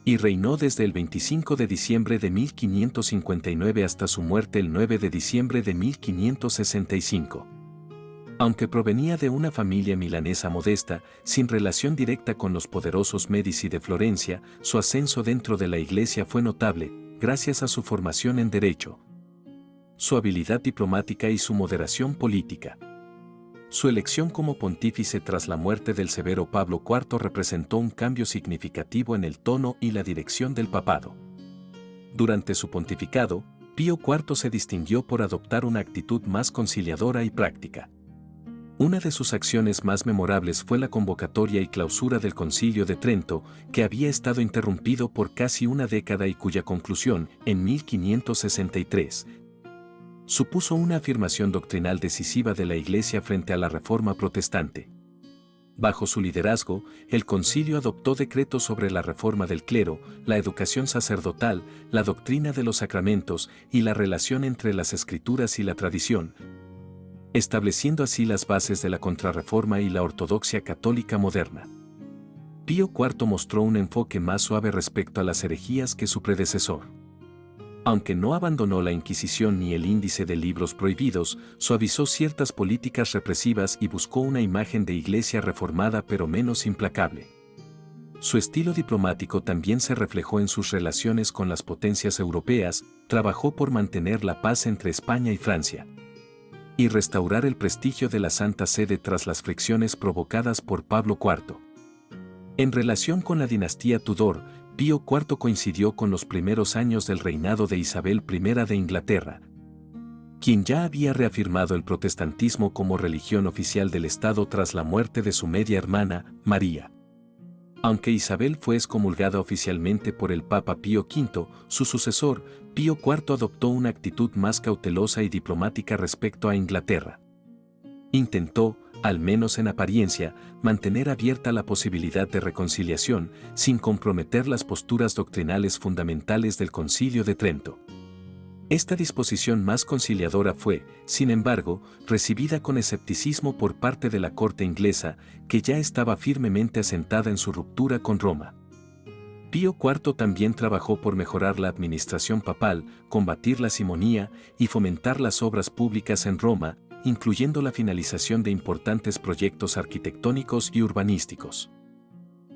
Y reinó desde el 25 de diciembre de 1559 hasta su muerte el 9 de diciembre de 1565. Aunque provenía de una familia milanesa modesta, sin relación directa con los poderosos Medici de Florencia, su ascenso dentro de la Iglesia fue notable, gracias a su formación en Derecho, su habilidad diplomática y su moderación política. Su elección como pontífice tras la muerte del severo Pablo IV representó un cambio significativo en el tono y la dirección del papado. Durante su pontificado, Pío IV se distinguió por adoptar una actitud más conciliadora y práctica. Una de sus acciones más memorables fue la convocatoria y clausura del Concilio de Trento, que había estado interrumpido por casi una década y cuya conclusión, en 1563, supuso una afirmación doctrinal decisiva de la Iglesia frente a la Reforma protestante. Bajo su liderazgo, el concilio adoptó decretos sobre la reforma del clero, la educación sacerdotal, la doctrina de los sacramentos y la relación entre las escrituras y la tradición, estableciendo así las bases de la contrarreforma y la ortodoxia católica moderna. Pío IV mostró un enfoque más suave respecto a las herejías que su predecesor. Aunque no abandonó la Inquisición ni el índice de libros prohibidos, suavizó ciertas políticas represivas y buscó una imagen de iglesia reformada pero menos implacable. Su estilo diplomático también se reflejó en sus relaciones con las potencias europeas, trabajó por mantener la paz entre España y Francia y restaurar el prestigio de la Santa Sede tras las fricciones provocadas por Pablo IV. En relación con la dinastía Tudor, Pío IV coincidió con los primeros años del reinado de Isabel I de Inglaterra, quien ya había reafirmado el protestantismo como religión oficial del Estado tras la muerte de su media hermana, María. Aunque Isabel fue excomulgada oficialmente por el Papa Pío V, su sucesor, Pío IV adoptó una actitud más cautelosa y diplomática respecto a Inglaterra. Intentó, al menos en apariencia, mantener abierta la posibilidad de reconciliación, sin comprometer las posturas doctrinales fundamentales del Concilio de Trento. Esta disposición más conciliadora fue, sin embargo, recibida con escepticismo por parte de la corte inglesa, que ya estaba firmemente asentada en su ruptura con Roma. Pío IV también trabajó por mejorar la administración papal, combatir la simonía y fomentar las obras públicas en Roma, incluyendo la finalización de importantes proyectos arquitectónicos y urbanísticos.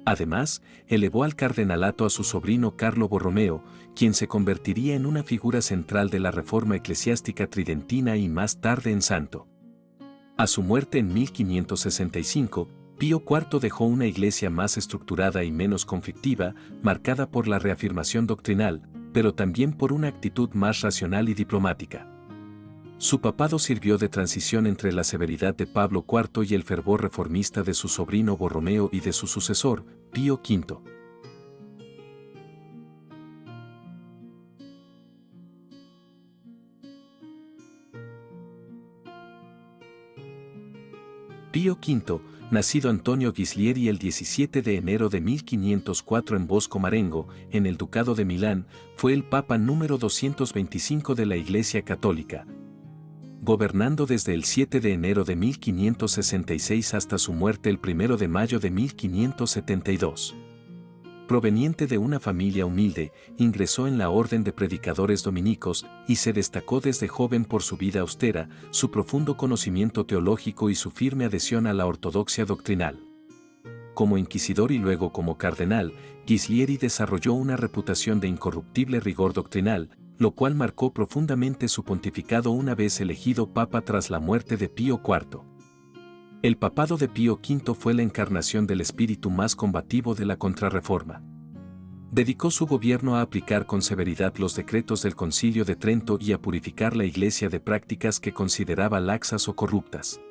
Además, elevó al cardenalato a su sobrino Carlo Borromeo, quien se convertiría en una figura central de la reforma eclesiástica tridentina y más tarde en santo. A su muerte en 1565, Pío IV dejó una iglesia más estructurada y menos conflictiva, marcada por la reafirmación doctrinal, pero también por una actitud más racional y diplomática. Su papado sirvió de transición entre la severidad de Pablo IV y el fervor reformista de su sobrino Borromeo y de su sucesor, Pío V. Pío V, nacido Antonio Ghislieri el 17 de enero de 1504 en Bosco Marengo, en el Ducado de Milán, fue el Papa número 225 de la Iglesia Católica, gobernando desde el 7 de enero de 1566 hasta su muerte el 1 de mayo de 1572. Proveniente de una familia humilde, ingresó en la Orden de Predicadores Dominicos y se destacó desde joven por su vida austera, su profundo conocimiento teológico y su firme adhesión a la ortodoxia doctrinal. Como inquisidor y luego como cardenal, Ghislieri desarrolló una reputación de incorruptible rigor doctrinal, lo cual marcó profundamente su pontificado una vez elegido papa tras la muerte de Pío IV. El papado de Pío V fue la encarnación del espíritu más combativo de la Contrarreforma. Dedicó su gobierno a aplicar con severidad los decretos del Concilio de Trento y a purificar la Iglesia de prácticas que consideraba laxas o corruptas.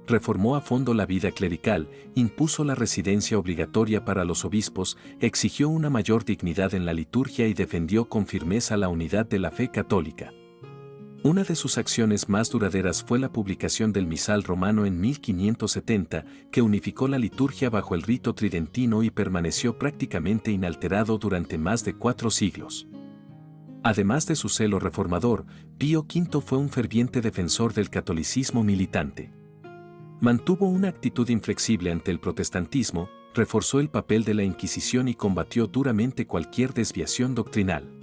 Reformó a fondo la vida clerical, impuso la residencia obligatoria para los obispos, exigió una mayor dignidad en la liturgia y defendió con firmeza la unidad de la fe católica. Una de sus acciones más duraderas fue la publicación del Misal Romano en 1570, que unificó la liturgia bajo el rito tridentino y permaneció prácticamente inalterado durante más de 4 siglos. Además de su celo reformador, Pío V fue un ferviente defensor del catolicismo militante. Mantuvo una actitud inflexible ante el protestantismo, reforzó el papel de la Inquisición y combatió duramente cualquier desviación doctrinal.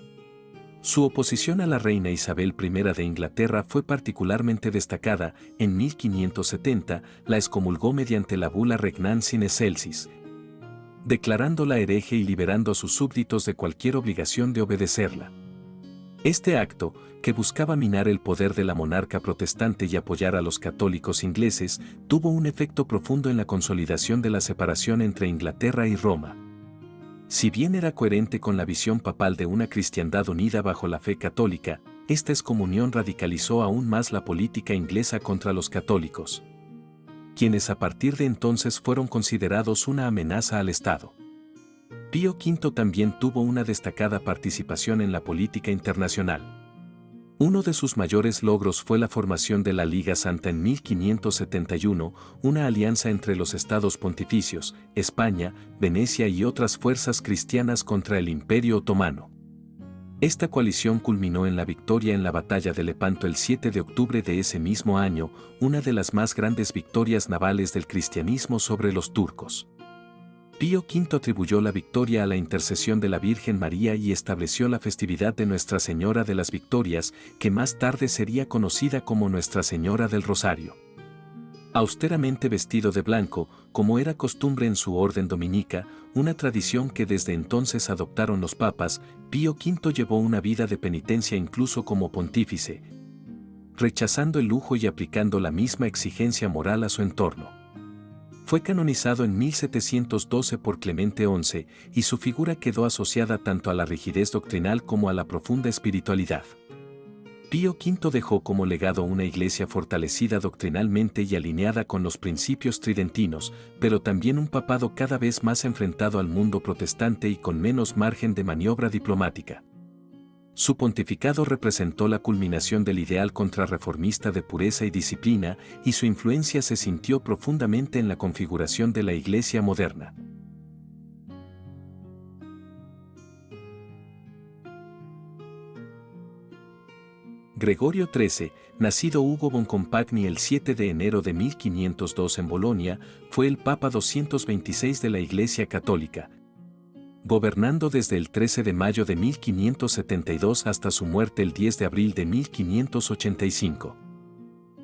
Su oposición a la reina Isabel I de Inglaterra fue particularmente destacada. En 1570 la excomulgó mediante la bula Regnans sine excelsis, declarándola hereje y liberando a sus súbditos de cualquier obligación de obedecerla. Este acto, que buscaba minar el poder de la monarca protestante y apoyar a los católicos ingleses, tuvo un efecto profundo en la consolidación de la separación entre Inglaterra y Roma. Si bien era coherente con la visión papal de una cristiandad unida bajo la fe católica, esta excomunión radicalizó aún más la política inglesa contra los católicos, quienes a partir de entonces fueron considerados una amenaza al Estado. Pío V también tuvo una destacada participación en la política internacional. Uno de sus mayores logros fue la formación de la Liga Santa en 1571, una alianza entre los estados pontificios, España, Venecia y otras fuerzas cristianas contra el Imperio Otomano. Esta coalición culminó en la victoria en la batalla de Lepanto el 7 de octubre de ese mismo año, una de las más grandes victorias navales del cristianismo sobre los turcos. Pío V atribuyó la victoria a la intercesión de la Virgen María y estableció la festividad de Nuestra Señora de las Victorias, que más tarde sería conocida como Nuestra Señora del Rosario. Austeramente vestido de blanco, como era costumbre en su orden dominica, una tradición que desde entonces adoptaron los papas, Pío V llevó una vida de penitencia incluso como pontífice, rechazando el lujo y aplicando la misma exigencia moral a su entorno. Fue canonizado en 1712 por Clemente XI, y su figura quedó asociada tanto a la rigidez doctrinal como a la profunda espiritualidad. Pío V dejó como legado una iglesia fortalecida doctrinalmente y alineada con los principios tridentinos, pero también un papado cada vez más enfrentado al mundo protestante y con menos margen de maniobra diplomática. Su pontificado representó la culminación del ideal contrarreformista de pureza y disciplina, y su influencia se sintió profundamente en la configuración de la Iglesia moderna. Gregorio XIII, nacido Ugo Boncompagni el 7 de enero de 1502 en Bolonia, fue el Papa 226 de la Iglesia Católica, gobernando desde el 13 de mayo de 1572 hasta su muerte el 10 de abril de 1585.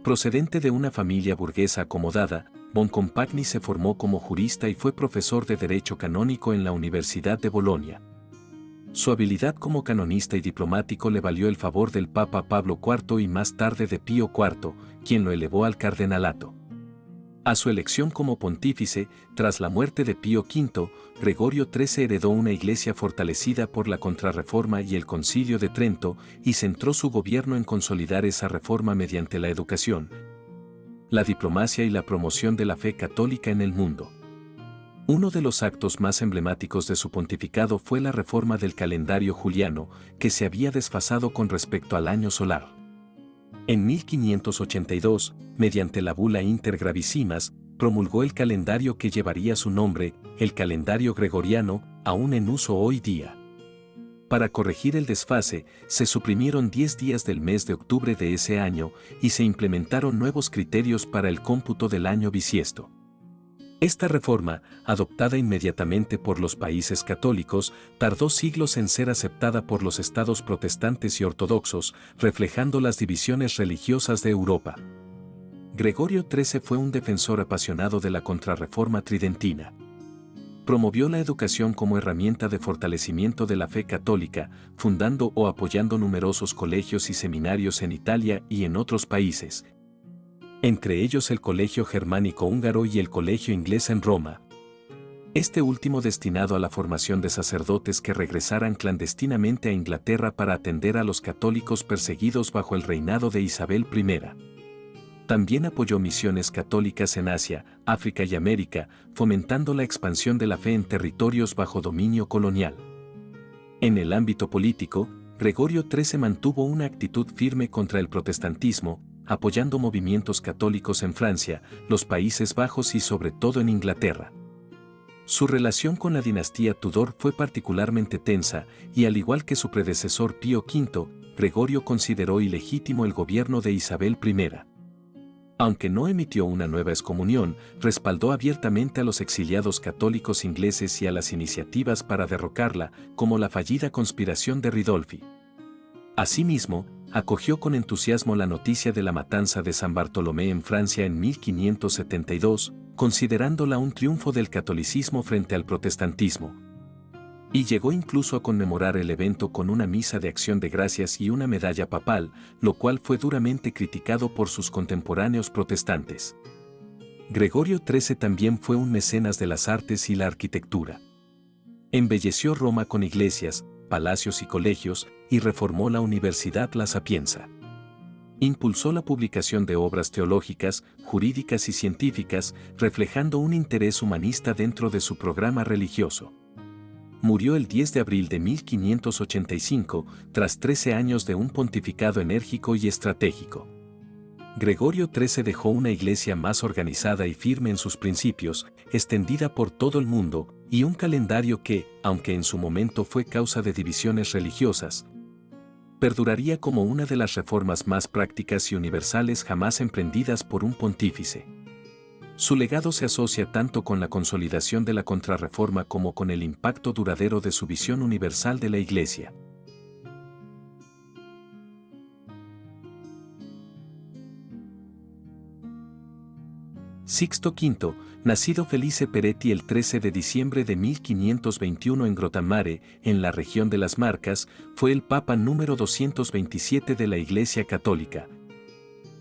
Procedente de una familia burguesa acomodada, Boncompagni se formó como jurista y fue profesor de Derecho Canónico en la Universidad de Bolonia. Su habilidad como canonista y diplomático le valió el favor del Papa Pablo IV y más tarde de Pío IV, quien lo elevó al cardenalato. A su elección como pontífice, tras la muerte de Pío V, Gregorio XIII heredó una iglesia fortalecida por la Contrarreforma y el Concilio de Trento, y centró su gobierno en consolidar esa reforma mediante la educación, la diplomacia y la promoción de la fe católica en el mundo. Uno de los actos más emblemáticos de su pontificado fue la reforma del calendario juliano, que se había desfasado con respecto al año solar. En 1582, mediante la bula Inter Gravissimas, promulgó el calendario que llevaría su nombre, el calendario gregoriano, aún en uso hoy día. Para corregir el desfase, se suprimieron 10 días del mes de octubre de ese año y se implementaron nuevos criterios para el cómputo del año bisiesto. Esta reforma, adoptada inmediatamente por los países católicos, tardó siglos en ser aceptada por los estados protestantes y ortodoxos, reflejando las divisiones religiosas de Europa. Gregorio XIII fue un defensor apasionado de la Contrarreforma tridentina. Promovió la educación como herramienta de fortalecimiento de la fe católica, fundando o apoyando numerosos colegios y seminarios en Italia y en otros países, entre ellos el Colegio Germánico Húngaro y el Colegio Inglés en Roma. Este último destinado a la formación de sacerdotes que regresaran clandestinamente a Inglaterra para atender a los católicos perseguidos bajo el reinado de Isabel I. También apoyó misiones católicas en Asia, África y América, fomentando la expansión de la fe en territorios bajo dominio colonial. En el ámbito político, Gregorio XIII mantuvo una actitud firme contra el protestantismo, apoyando movimientos católicos en Francia, los Países Bajos y sobre todo en Inglaterra. Su relación con la dinastía Tudor fue particularmente tensa, y al igual que su predecesor Pío V, Gregorio consideró ilegítimo el gobierno de Isabel I. Aunque no emitió una nueva excomunión, respaldó abiertamente a los exiliados católicos ingleses y a las iniciativas para derrocarla, como la fallida conspiración de Ridolfi. Asimismo, acogió con entusiasmo la noticia de la matanza de San Bartolomé en Francia en 1572, considerándola un triunfo del catolicismo frente al protestantismo. Y llegó incluso a conmemorar el evento con una misa de acción de gracias y una medalla papal, lo cual fue duramente criticado por sus contemporáneos protestantes. Gregorio XIII también fue un mecenas de las artes y la arquitectura. Embelleció Roma con iglesias, palacios y colegios, y reformó la Universidad La Sapienza. Impulsó la publicación de obras teológicas, jurídicas y científicas, reflejando un interés humanista dentro de su programa religioso. Murió el 10 de abril de 1585, tras 13 años de un pontificado enérgico y estratégico. Gregorio XIII dejó una iglesia más organizada y firme en sus principios, extendida por todo el mundo, y un calendario que, aunque en su momento fue causa de divisiones religiosas, perduraría como una de las reformas más prácticas y universales jamás emprendidas por un pontífice. Su legado se asocia tanto con la consolidación de la Contrarreforma como con el impacto duradero de su visión universal de la Iglesia. Sixto V, nacido Felice Peretti el 13 de diciembre de 1521 en Grottammare, en la región de las Marcas, fue el Papa número 227 de la Iglesia Católica,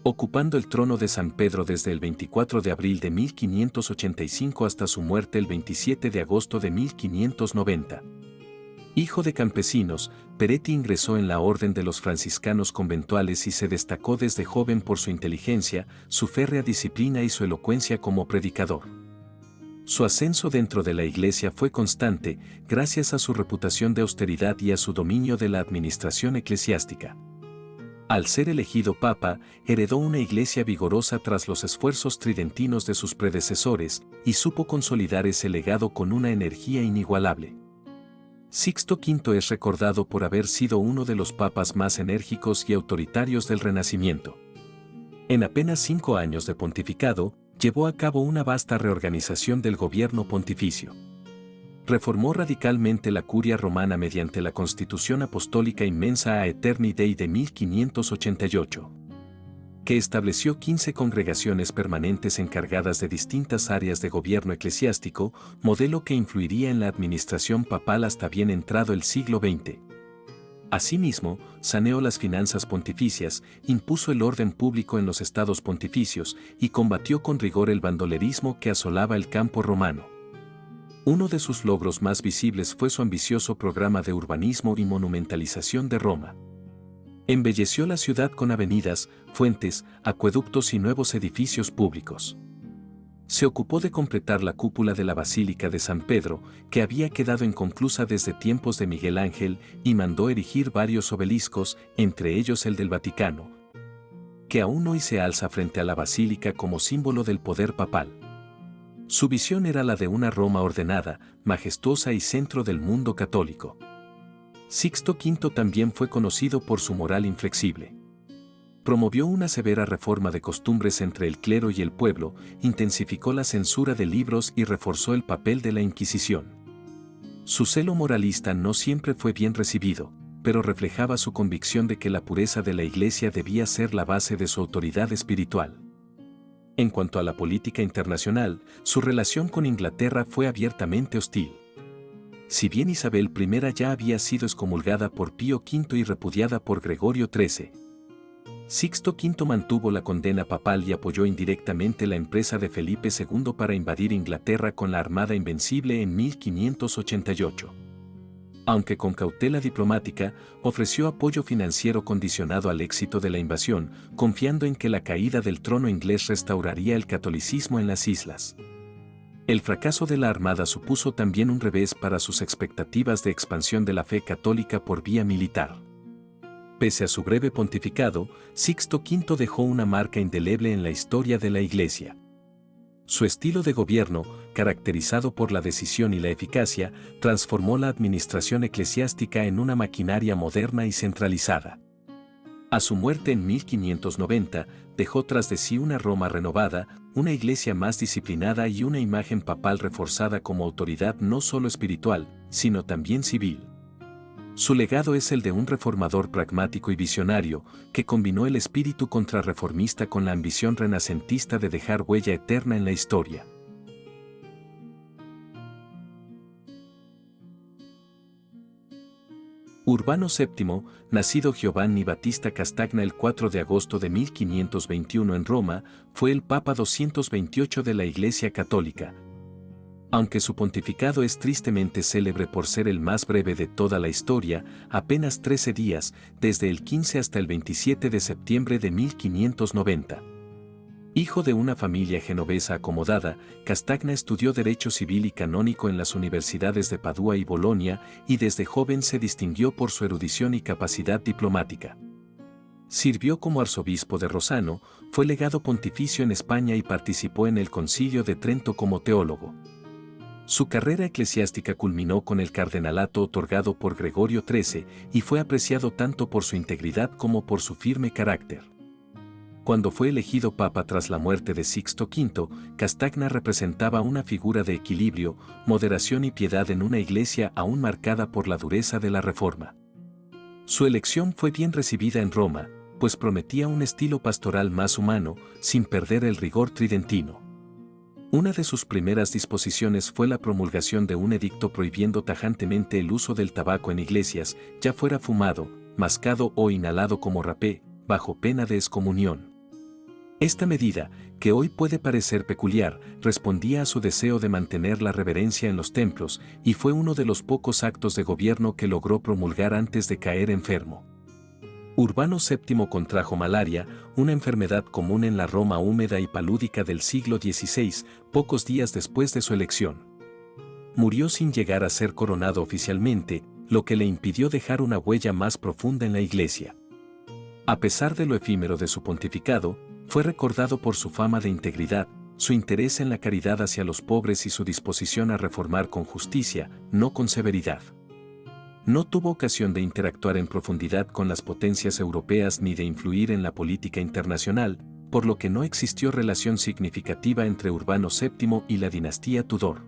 ocupando el trono de San Pedro desde el 24 de abril de 1585 hasta su muerte el 27 de agosto de 1590. Hijo de campesinos, Peretti ingresó en la Orden de los Franciscanos Conventuales y se destacó desde joven por su inteligencia, su férrea disciplina y su elocuencia como predicador. Su ascenso dentro de la Iglesia fue constante, gracias a su reputación de austeridad y a su dominio de la administración eclesiástica. Al ser elegido papa, heredó una iglesia vigorosa tras los esfuerzos tridentinos de sus predecesores, y supo consolidar ese legado con una energía inigualable. Sixto V es recordado por haber sido uno de los papas más enérgicos y autoritarios del Renacimiento. En apenas 5 años de pontificado, llevó a cabo una vasta reorganización del gobierno pontificio. Reformó radicalmente la curia romana mediante la Constitución Apostólica Immensa Aeterni Dei de 1588, que estableció 15 congregaciones permanentes encargadas de distintas áreas de gobierno eclesiástico, modelo que influiría en la administración papal hasta bien entrado el siglo XX. Asimismo, saneó las finanzas pontificias, impuso el orden público en los estados pontificios y combatió con rigor el bandolerismo que asolaba el campo romano. Uno de sus logros más visibles fue su ambicioso programa de urbanismo y monumentalización de Roma. Embelleció la ciudad con avenidas, fuentes, acueductos y nuevos edificios públicos. Se ocupó de completar la cúpula de la Basílica de San Pedro, que había quedado inconclusa desde tiempos de Miguel Ángel, y mandó erigir varios obeliscos, entre ellos el del Vaticano, que aún hoy se alza frente a la basílica como símbolo del poder papal. Su visión era la de una Roma ordenada, majestuosa y centro del mundo católico. Sixto V también fue conocido por su moral inflexible. Promovió una severa reforma de costumbres entre el clero y el pueblo, intensificó la censura de libros y reforzó el papel de la Inquisición. Su celo moralista no siempre fue bien recibido, pero reflejaba su convicción de que la pureza de la Iglesia debía ser la base de su autoridad espiritual. En cuanto a la política internacional, su relación con Inglaterra fue abiertamente hostil. Si bien Isabel I ya había sido excomulgada por Pío V y repudiada por Gregorio XIII, Sixto V mantuvo la condena papal y apoyó indirectamente la empresa de Felipe II para invadir Inglaterra con la Armada Invencible en 1588. Aunque con cautela diplomática, ofreció apoyo financiero condicionado al éxito de la invasión, confiando en que la caída del trono inglés restauraría el catolicismo en las islas. El fracaso de la Armada supuso también un revés para sus expectativas de expansión de la fe católica por vía militar. Pese a su breve pontificado, Sixto V dejó una marca indeleble en la historia de la Iglesia. Su estilo de gobierno, caracterizado por la decisión y la eficacia, transformó la administración eclesiástica en una maquinaria moderna y centralizada. A su muerte en 1590, dejó tras de sí una Roma renovada, una iglesia más disciplinada y una imagen papal reforzada como autoridad no solo espiritual, sino también civil. Su legado es el de un reformador pragmático y visionario, que combinó el espíritu contrarreformista con la ambición renacentista de dejar huella eterna en la historia. Urbano VII, nacido Giovanni Battista Castagna el 4 de agosto de 1521 en Roma, fue el Papa 228 de la Iglesia Católica. Aunque su pontificado es tristemente célebre por ser el más breve de toda la historia, apenas 13 días, desde el 15 hasta el 27 de septiembre de 1590. Hijo de una familia genovesa acomodada, Castagna estudió Derecho Civil y Canónico en las universidades de Padua y Bolonia, y desde joven se distinguió por su erudición y capacidad diplomática. Sirvió como arzobispo de Rosano, fue legado pontificio en España y participó en el Concilio de Trento como teólogo. Su carrera eclesiástica culminó con el cardenalato otorgado por Gregorio XIII y fue apreciado tanto por su integridad como por su firme carácter. Cuando fue elegido papa tras la muerte de Sixto V, Castagna representaba una figura de equilibrio, moderación y piedad en una iglesia aún marcada por la dureza de la Reforma. Su elección fue bien recibida en Roma, pues prometía un estilo pastoral más humano, sin perder el rigor tridentino. Una de sus primeras disposiciones fue la promulgación de un edicto prohibiendo tajantemente el uso del tabaco en iglesias, ya fuera fumado, mascado o inhalado como rapé, bajo pena de excomunión. Esta medida, que hoy puede parecer peculiar, respondía a su deseo de mantener la reverencia en los templos y fue uno de los pocos actos de gobierno que logró promulgar antes de caer enfermo. Urbano VII contrajo malaria, una enfermedad común en la Roma húmeda y palúdica del siglo XVI, pocos días después de su elección. Murió sin llegar a ser coronado oficialmente, lo que le impidió dejar una huella más profunda en la Iglesia. A pesar de lo efímero de su pontificado, fue recordado por su fama de integridad, su interés en la caridad hacia los pobres y su disposición a reformar con justicia, no con severidad. No tuvo ocasión de interactuar en profundidad con las potencias europeas ni de influir en la política internacional, por lo que no existió relación significativa entre Urbano VII y la dinastía Tudor.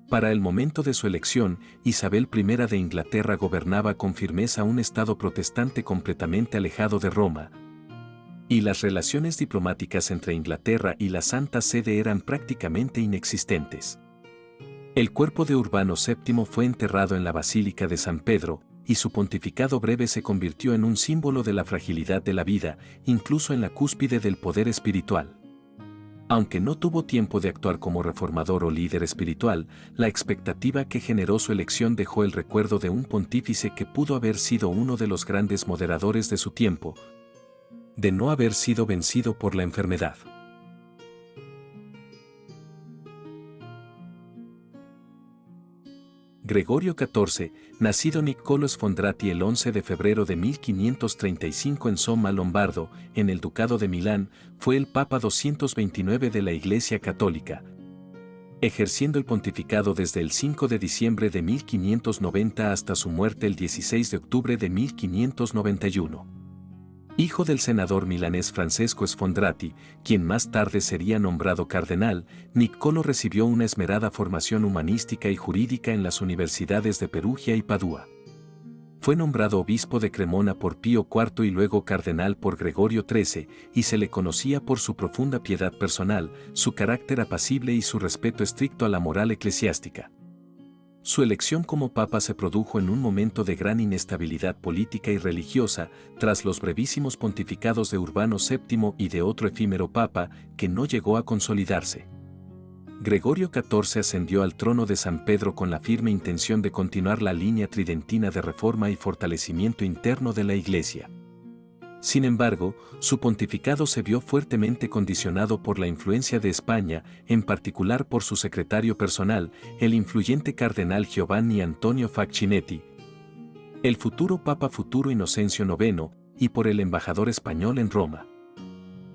Para el momento de su elección, Isabel I de Inglaterra gobernaba con firmeza un estado protestante completamente alejado de Roma, y las relaciones diplomáticas entre Inglaterra y la Santa Sede eran prácticamente inexistentes. El cuerpo de Urbano VII fue enterrado en la Basílica de San Pedro, y su pontificado breve se convirtió en un símbolo de la fragilidad de la vida, incluso en la cúspide del poder espiritual. Aunque no tuvo tiempo de actuar como reformador o líder espiritual, la expectativa que generó su elección dejó el recuerdo de un pontífice que pudo haber sido uno de los grandes moderadores de su tiempo, de no haber sido vencido por la enfermedad. Gregorio XIV, nacido Niccolò Sfondrati el 11 de febrero de 1535 en Somma Lombardo, en el Ducado de Milán, fue el Papa 229 de la Iglesia Católica, ejerciendo el pontificado desde el 5 de diciembre de 1590 hasta su muerte el 16 de octubre de 1591. Hijo del senador milanés Francesco Sfondrati, quien más tarde sería nombrado cardenal, Niccolò recibió una esmerada formación humanística y jurídica en las universidades de Perugia y Padua. Fue nombrado obispo de Cremona por Pío IV y luego cardenal por Gregorio XIII, y se le conocía por su profunda piedad personal, su carácter apacible y su respeto estricto a la moral eclesiástica. Su elección como papa se produjo en un momento de gran inestabilidad política y religiosa, tras los brevísimos pontificados de Urbano VII y de otro efímero papa, que no llegó a consolidarse. Gregorio XIV ascendió al trono de San Pedro con la firme intención de continuar la línea tridentina de reforma y fortalecimiento interno de la Iglesia. Sin embargo, su pontificado se vio fuertemente condicionado por la influencia de España, en particular por su secretario personal, el influyente cardenal Giovanni Antonio Facchinetti, el futuro Papa Inocencio IX, y por el embajador español en Roma.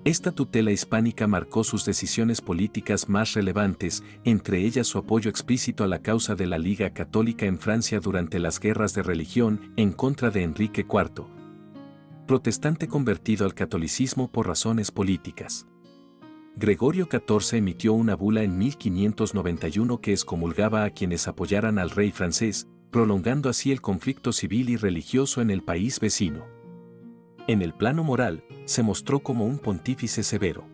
Esta tutela hispánica marcó sus decisiones políticas más relevantes, entre ellas su apoyo explícito a la causa de la Liga Católica en Francia durante las guerras de religión en contra de Enrique IV, protestante convertido al catolicismo por razones políticas. Gregorio XIV emitió una bula en 1591 que excomulgaba a quienes apoyaran al rey francés, prolongando así el conflicto civil y religioso en el país vecino. En el plano moral, se mostró como un pontífice severo.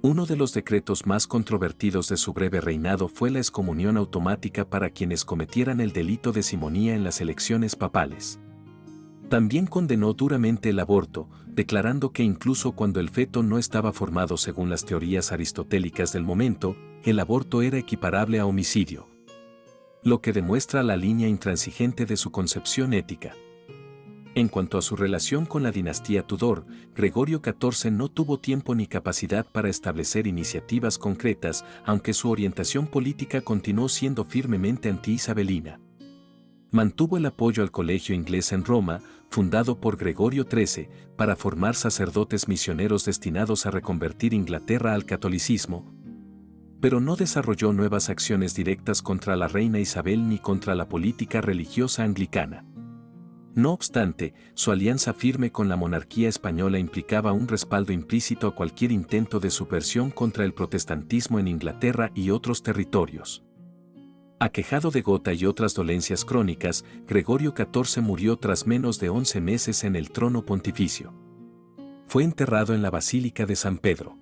Uno de los decretos más controvertidos de su breve reinado fue la excomunión automática para quienes cometieran el delito de simonía en las elecciones papales. También condenó duramente el aborto, declarando que incluso cuando el feto no estaba formado según las teorías aristotélicas del momento, el aborto era equiparable a homicidio, lo que demuestra la línea intransigente de su concepción ética. En cuanto a su relación con la dinastía Tudor, Gregorio XIV no tuvo tiempo ni capacidad para establecer iniciativas concretas, aunque su orientación política continuó siendo firmemente anti-isabelina. Mantuvo el apoyo al Colegio Inglés en Roma, fundado por Gregorio XIII, para formar sacerdotes misioneros destinados a reconvertir Inglaterra al catolicismo, pero no desarrolló nuevas acciones directas contra la reina Isabel ni contra la política religiosa anglicana. No obstante, su alianza firme con la monarquía española implicaba un respaldo implícito a cualquier intento de subversión contra el protestantismo en Inglaterra y otros territorios. Aquejado de gota y otras dolencias crónicas, Gregorio XIV murió tras menos de 11 meses en el trono pontificio. Fue enterrado en la Basílica de San Pedro.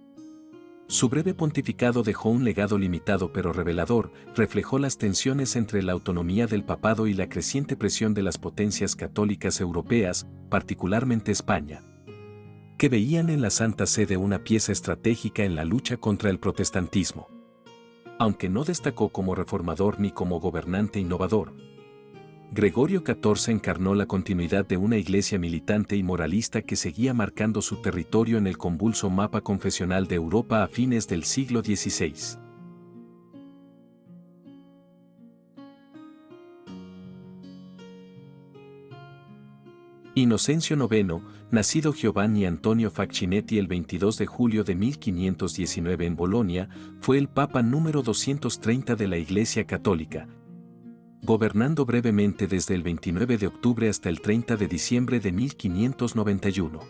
Su breve pontificado dejó un legado limitado pero revelador, reflejó las tensiones entre la autonomía del papado y la creciente presión de las potencias católicas europeas, particularmente España, que veían en la Santa Sede una pieza estratégica en la lucha contra el protestantismo. Aunque no destacó como reformador ni como gobernante innovador, Gregorio XIV encarnó la continuidad de una iglesia militante y moralista que seguía marcando su territorio en el convulso mapa confesional de Europa a fines del siglo XVI. Inocencio IX, nacido Giovanni Antonio Facchinetti el 22 de julio de 1519 en Bolonia, fue el Papa número 230 de la Iglesia Católica, gobernando brevemente desde el 29 de octubre hasta el 30 de diciembre de 1591.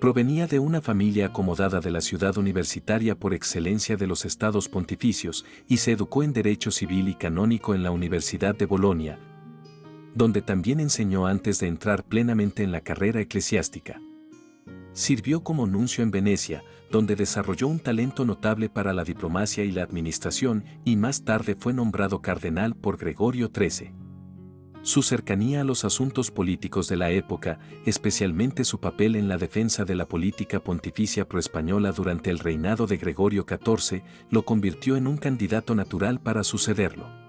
Provenía de una familia acomodada de la ciudad universitaria por excelencia de los estados pontificios y se educó en Derecho Civil y Canónico en la Universidad de Bolonia, donde también enseñó antes de entrar plenamente en la carrera eclesiástica. Sirvió como nuncio en Venecia, donde desarrolló un talento notable para la diplomacia y la administración, y más tarde fue nombrado cardenal por Gregorio XIII. Su cercanía a los asuntos políticos de la época, especialmente su papel en la defensa de la política pontificia proespañola durante el reinado de Gregorio XIV, lo convirtió en un candidato natural para sucederlo.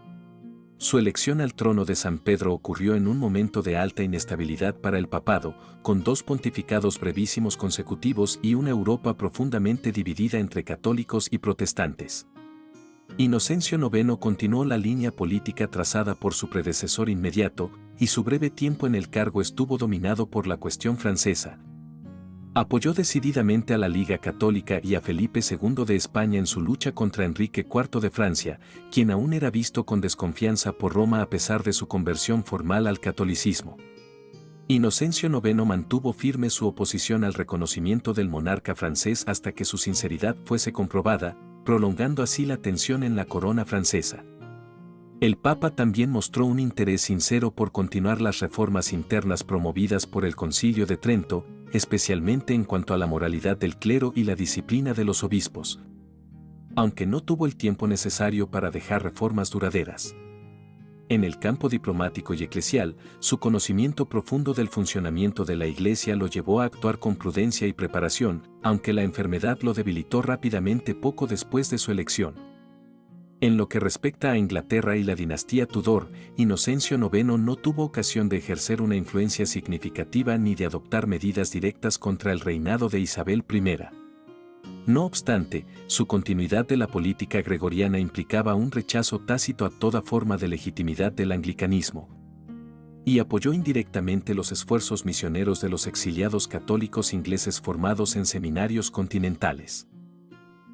Su elección al trono de San Pedro ocurrió en un momento de alta inestabilidad para el papado, con 2 pontificados brevísimos consecutivos y una Europa profundamente dividida entre católicos y protestantes. Inocencio IX continuó la línea política trazada por su predecesor inmediato, y su breve tiempo en el cargo estuvo dominado por la cuestión francesa. Apoyó decididamente a la Liga Católica y a Felipe II de España en su lucha contra Enrique IV de Francia, quien aún era visto con desconfianza por Roma a pesar de su conversión formal al catolicismo. Inocencio IX mantuvo firme su oposición al reconocimiento del monarca francés hasta que su sinceridad fuese comprobada, prolongando así la tensión en la corona francesa. El Papa también mostró un interés sincero por continuar las reformas internas promovidas por el Concilio de Trento, especialmente en cuanto a la moralidad del clero y la disciplina de los obispos, aunque no tuvo el tiempo necesario para dejar reformas duraderas. En el campo diplomático y eclesial, su conocimiento profundo del funcionamiento de la Iglesia lo llevó a actuar con prudencia y preparación, aunque la enfermedad lo debilitó rápidamente poco después de su elección. En lo que respecta a Inglaterra y la dinastía Tudor, Inocencio IX no tuvo ocasión de ejercer una influencia significativa ni de adoptar medidas directas contra el reinado de Isabel I. No obstante, su continuidad de la política gregoriana implicaba un rechazo tácito a toda forma de legitimidad del anglicanismo. y apoyó indirectamente los esfuerzos misioneros de los exiliados católicos ingleses formados en seminarios continentales.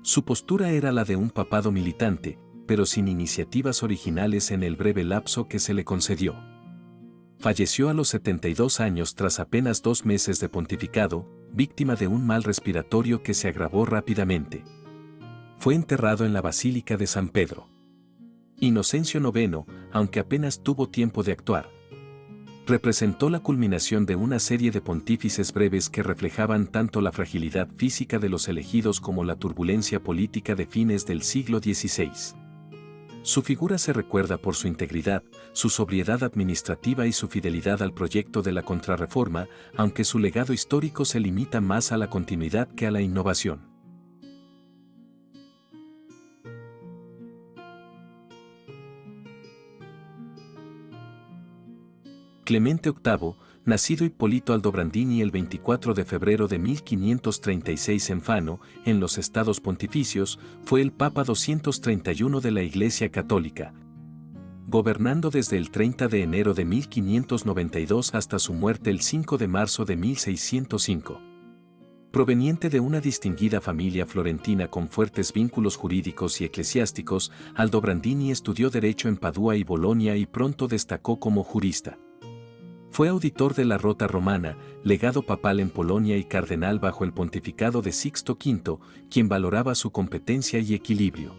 Su postura era la de un papado militante, pero sin iniciativas originales en el breve lapso que se le concedió. Falleció a los 72 años tras apenas 2 meses de pontificado, víctima de un mal respiratorio que se agravó rápidamente. Fue enterrado en la Basílica de San Pedro. Inocencio IX, aunque apenas tuvo tiempo de actuar, representó la culminación de una serie de pontífices breves que reflejaban tanto la fragilidad física de los elegidos como la turbulencia política de fines del siglo XVI. Su figura se recuerda por su integridad, su sobriedad administrativa y su fidelidad al proyecto de la Contrarreforma, aunque su legado histórico se limita más a la continuidad que a la innovación. Clemente VIII, nacido Hipólito Aldobrandini el 24 de febrero de 1536 en Fano, en los Estados Pontificios, fue el Papa 231 de la Iglesia Católica, gobernando desde el 30 de enero de 1592 hasta su muerte el 5 de marzo de 1605. Proveniente de una distinguida familia florentina con fuertes vínculos jurídicos y eclesiásticos, Aldobrandini estudió Derecho en Padua y Bolonia y pronto destacó como jurista. Fue auditor de la Rota Romana, legado papal en Polonia y cardenal bajo el pontificado de Sixto V, quien valoraba su competencia y equilibrio.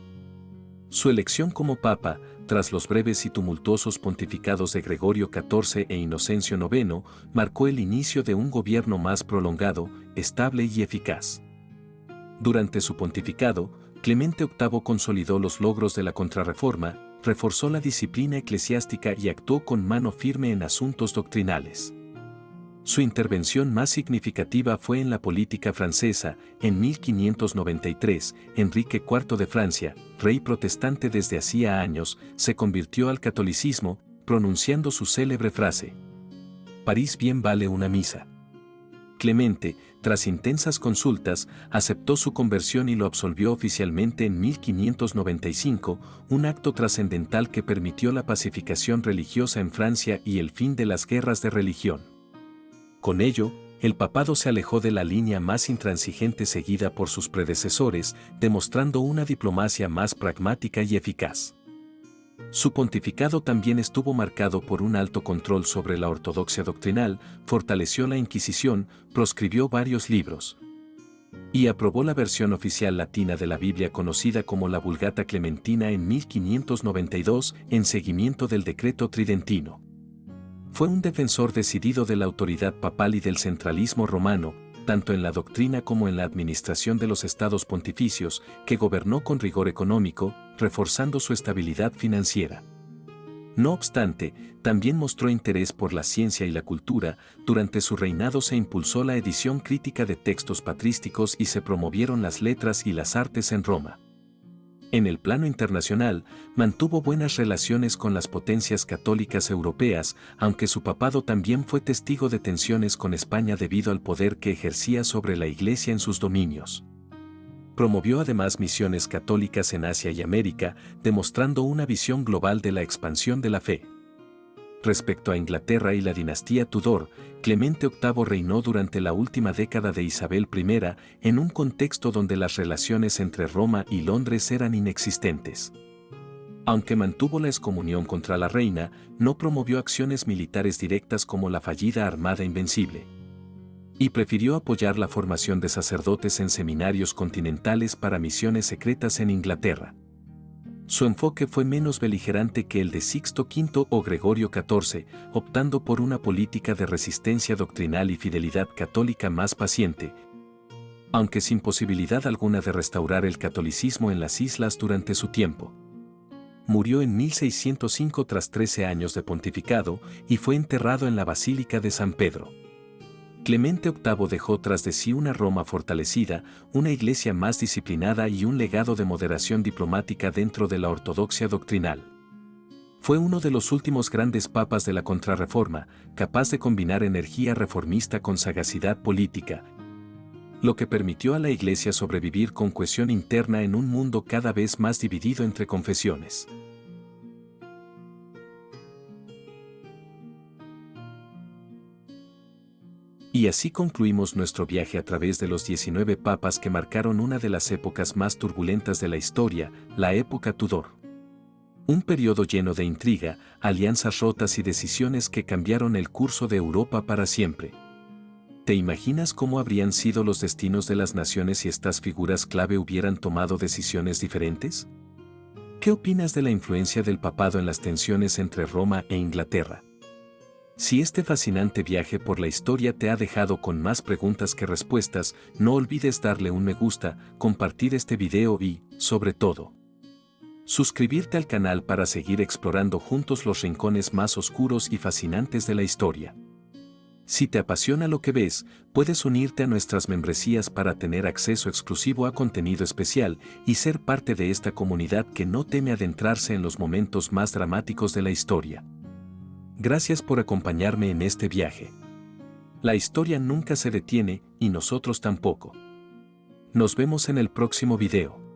Su elección como papa, tras los breves y tumultuosos pontificados de Gregorio XIV e Inocencio IX, marcó el inicio de un gobierno más prolongado, estable y eficaz. Durante su pontificado, Clemente VIII consolidó los logros de la Contrarreforma, reforzó la disciplina eclesiástica y actuó con mano firme en asuntos doctrinales. Su intervención más significativa fue en la política francesa. En 1593, Enrique IV de Francia, rey protestante desde hacía años, se convirtió al catolicismo, pronunciando su célebre frase: «París bien vale una misa». Clemente, tras intensas consultas, aceptó su conversión y lo absolvió oficialmente en 1595, un acto trascendental que permitió la pacificación religiosa en Francia y el fin de las guerras de religión. Con ello, el papado se alejó de la línea más intransigente seguida por sus predecesores, demostrando una diplomacia más pragmática y eficaz. Su pontificado también estuvo marcado por un alto control sobre la ortodoxia doctrinal, fortaleció la Inquisición, proscribió varios libros y aprobó la versión oficial latina de la Biblia conocida como la Vulgata Clementina en 1592 en seguimiento del decreto tridentino. Fue un defensor decidido de la autoridad papal y del centralismo romano, tanto en la doctrina como en la administración de los estados pontificios, que gobernó con rigor económico, reforzando su estabilidad financiera. No obstante, también mostró interés por la ciencia y la cultura. Durante su reinado se impulsó la edición crítica de textos patrísticos y se promovieron las letras y las artes en Roma. En el plano internacional, mantuvo buenas relaciones con las potencias católicas europeas, aunque su papado también fue testigo de tensiones con España debido al poder que ejercía sobre la Iglesia en sus dominios. Promovió además misiones católicas en Asia y América, demostrando una visión global de la expansión de la fe. Respecto a Inglaterra y la dinastía Tudor, Clemente VIII reinó durante la última década de Isabel I, en un contexto donde las relaciones entre Roma y Londres eran inexistentes. Aunque mantuvo la excomunión contra la reina, no promovió acciones militares directas como la fallida Armada Invencible. Y prefirió apoyar la formación de sacerdotes en seminarios continentales para misiones secretas en Inglaterra. Su enfoque fue menos beligerante que el de Sixto V o Gregorio XIV, optando por una política de resistencia doctrinal y fidelidad católica más paciente, aunque sin posibilidad alguna de restaurar el catolicismo en las islas durante su tiempo. Murió en 1605 tras 13 años de pontificado y fue enterrado en la Basílica de San Pedro. Clemente VIII dejó tras de sí una Roma fortalecida, una iglesia más disciplinada y un legado de moderación diplomática dentro de la ortodoxia doctrinal. Fue uno de los últimos grandes papas de la Contrarreforma, capaz de combinar energía reformista con sagacidad política, lo que permitió a la Iglesia sobrevivir con cohesión interna en un mundo cada vez más dividido entre confesiones. Y así concluimos nuestro viaje a través de los 19 papas que marcaron una de las épocas más turbulentas de la historia, la época Tudor. Un periodo lleno de intriga, alianzas rotas y decisiones que cambiaron el curso de Europa para siempre. ¿Te imaginas cómo habrían sido los destinos de las naciones si estas figuras clave hubieran tomado decisiones diferentes? ¿Qué opinas de la influencia del papado en las tensiones entre Roma e Inglaterra? Si este fascinante viaje por la historia te ha dejado con más preguntas que respuestas, no olvides darle un me gusta, compartir este video y, sobre todo, suscribirte al canal para seguir explorando juntos los rincones más oscuros y fascinantes de la historia. Si te apasiona lo que ves, puedes unirte a nuestras membresías para tener acceso exclusivo a contenido especial y ser parte de esta comunidad que no teme adentrarse en los momentos más dramáticos de la historia. Gracias por acompañarme en este viaje. La historia nunca se detiene y nosotros tampoco. Nos vemos en el próximo video.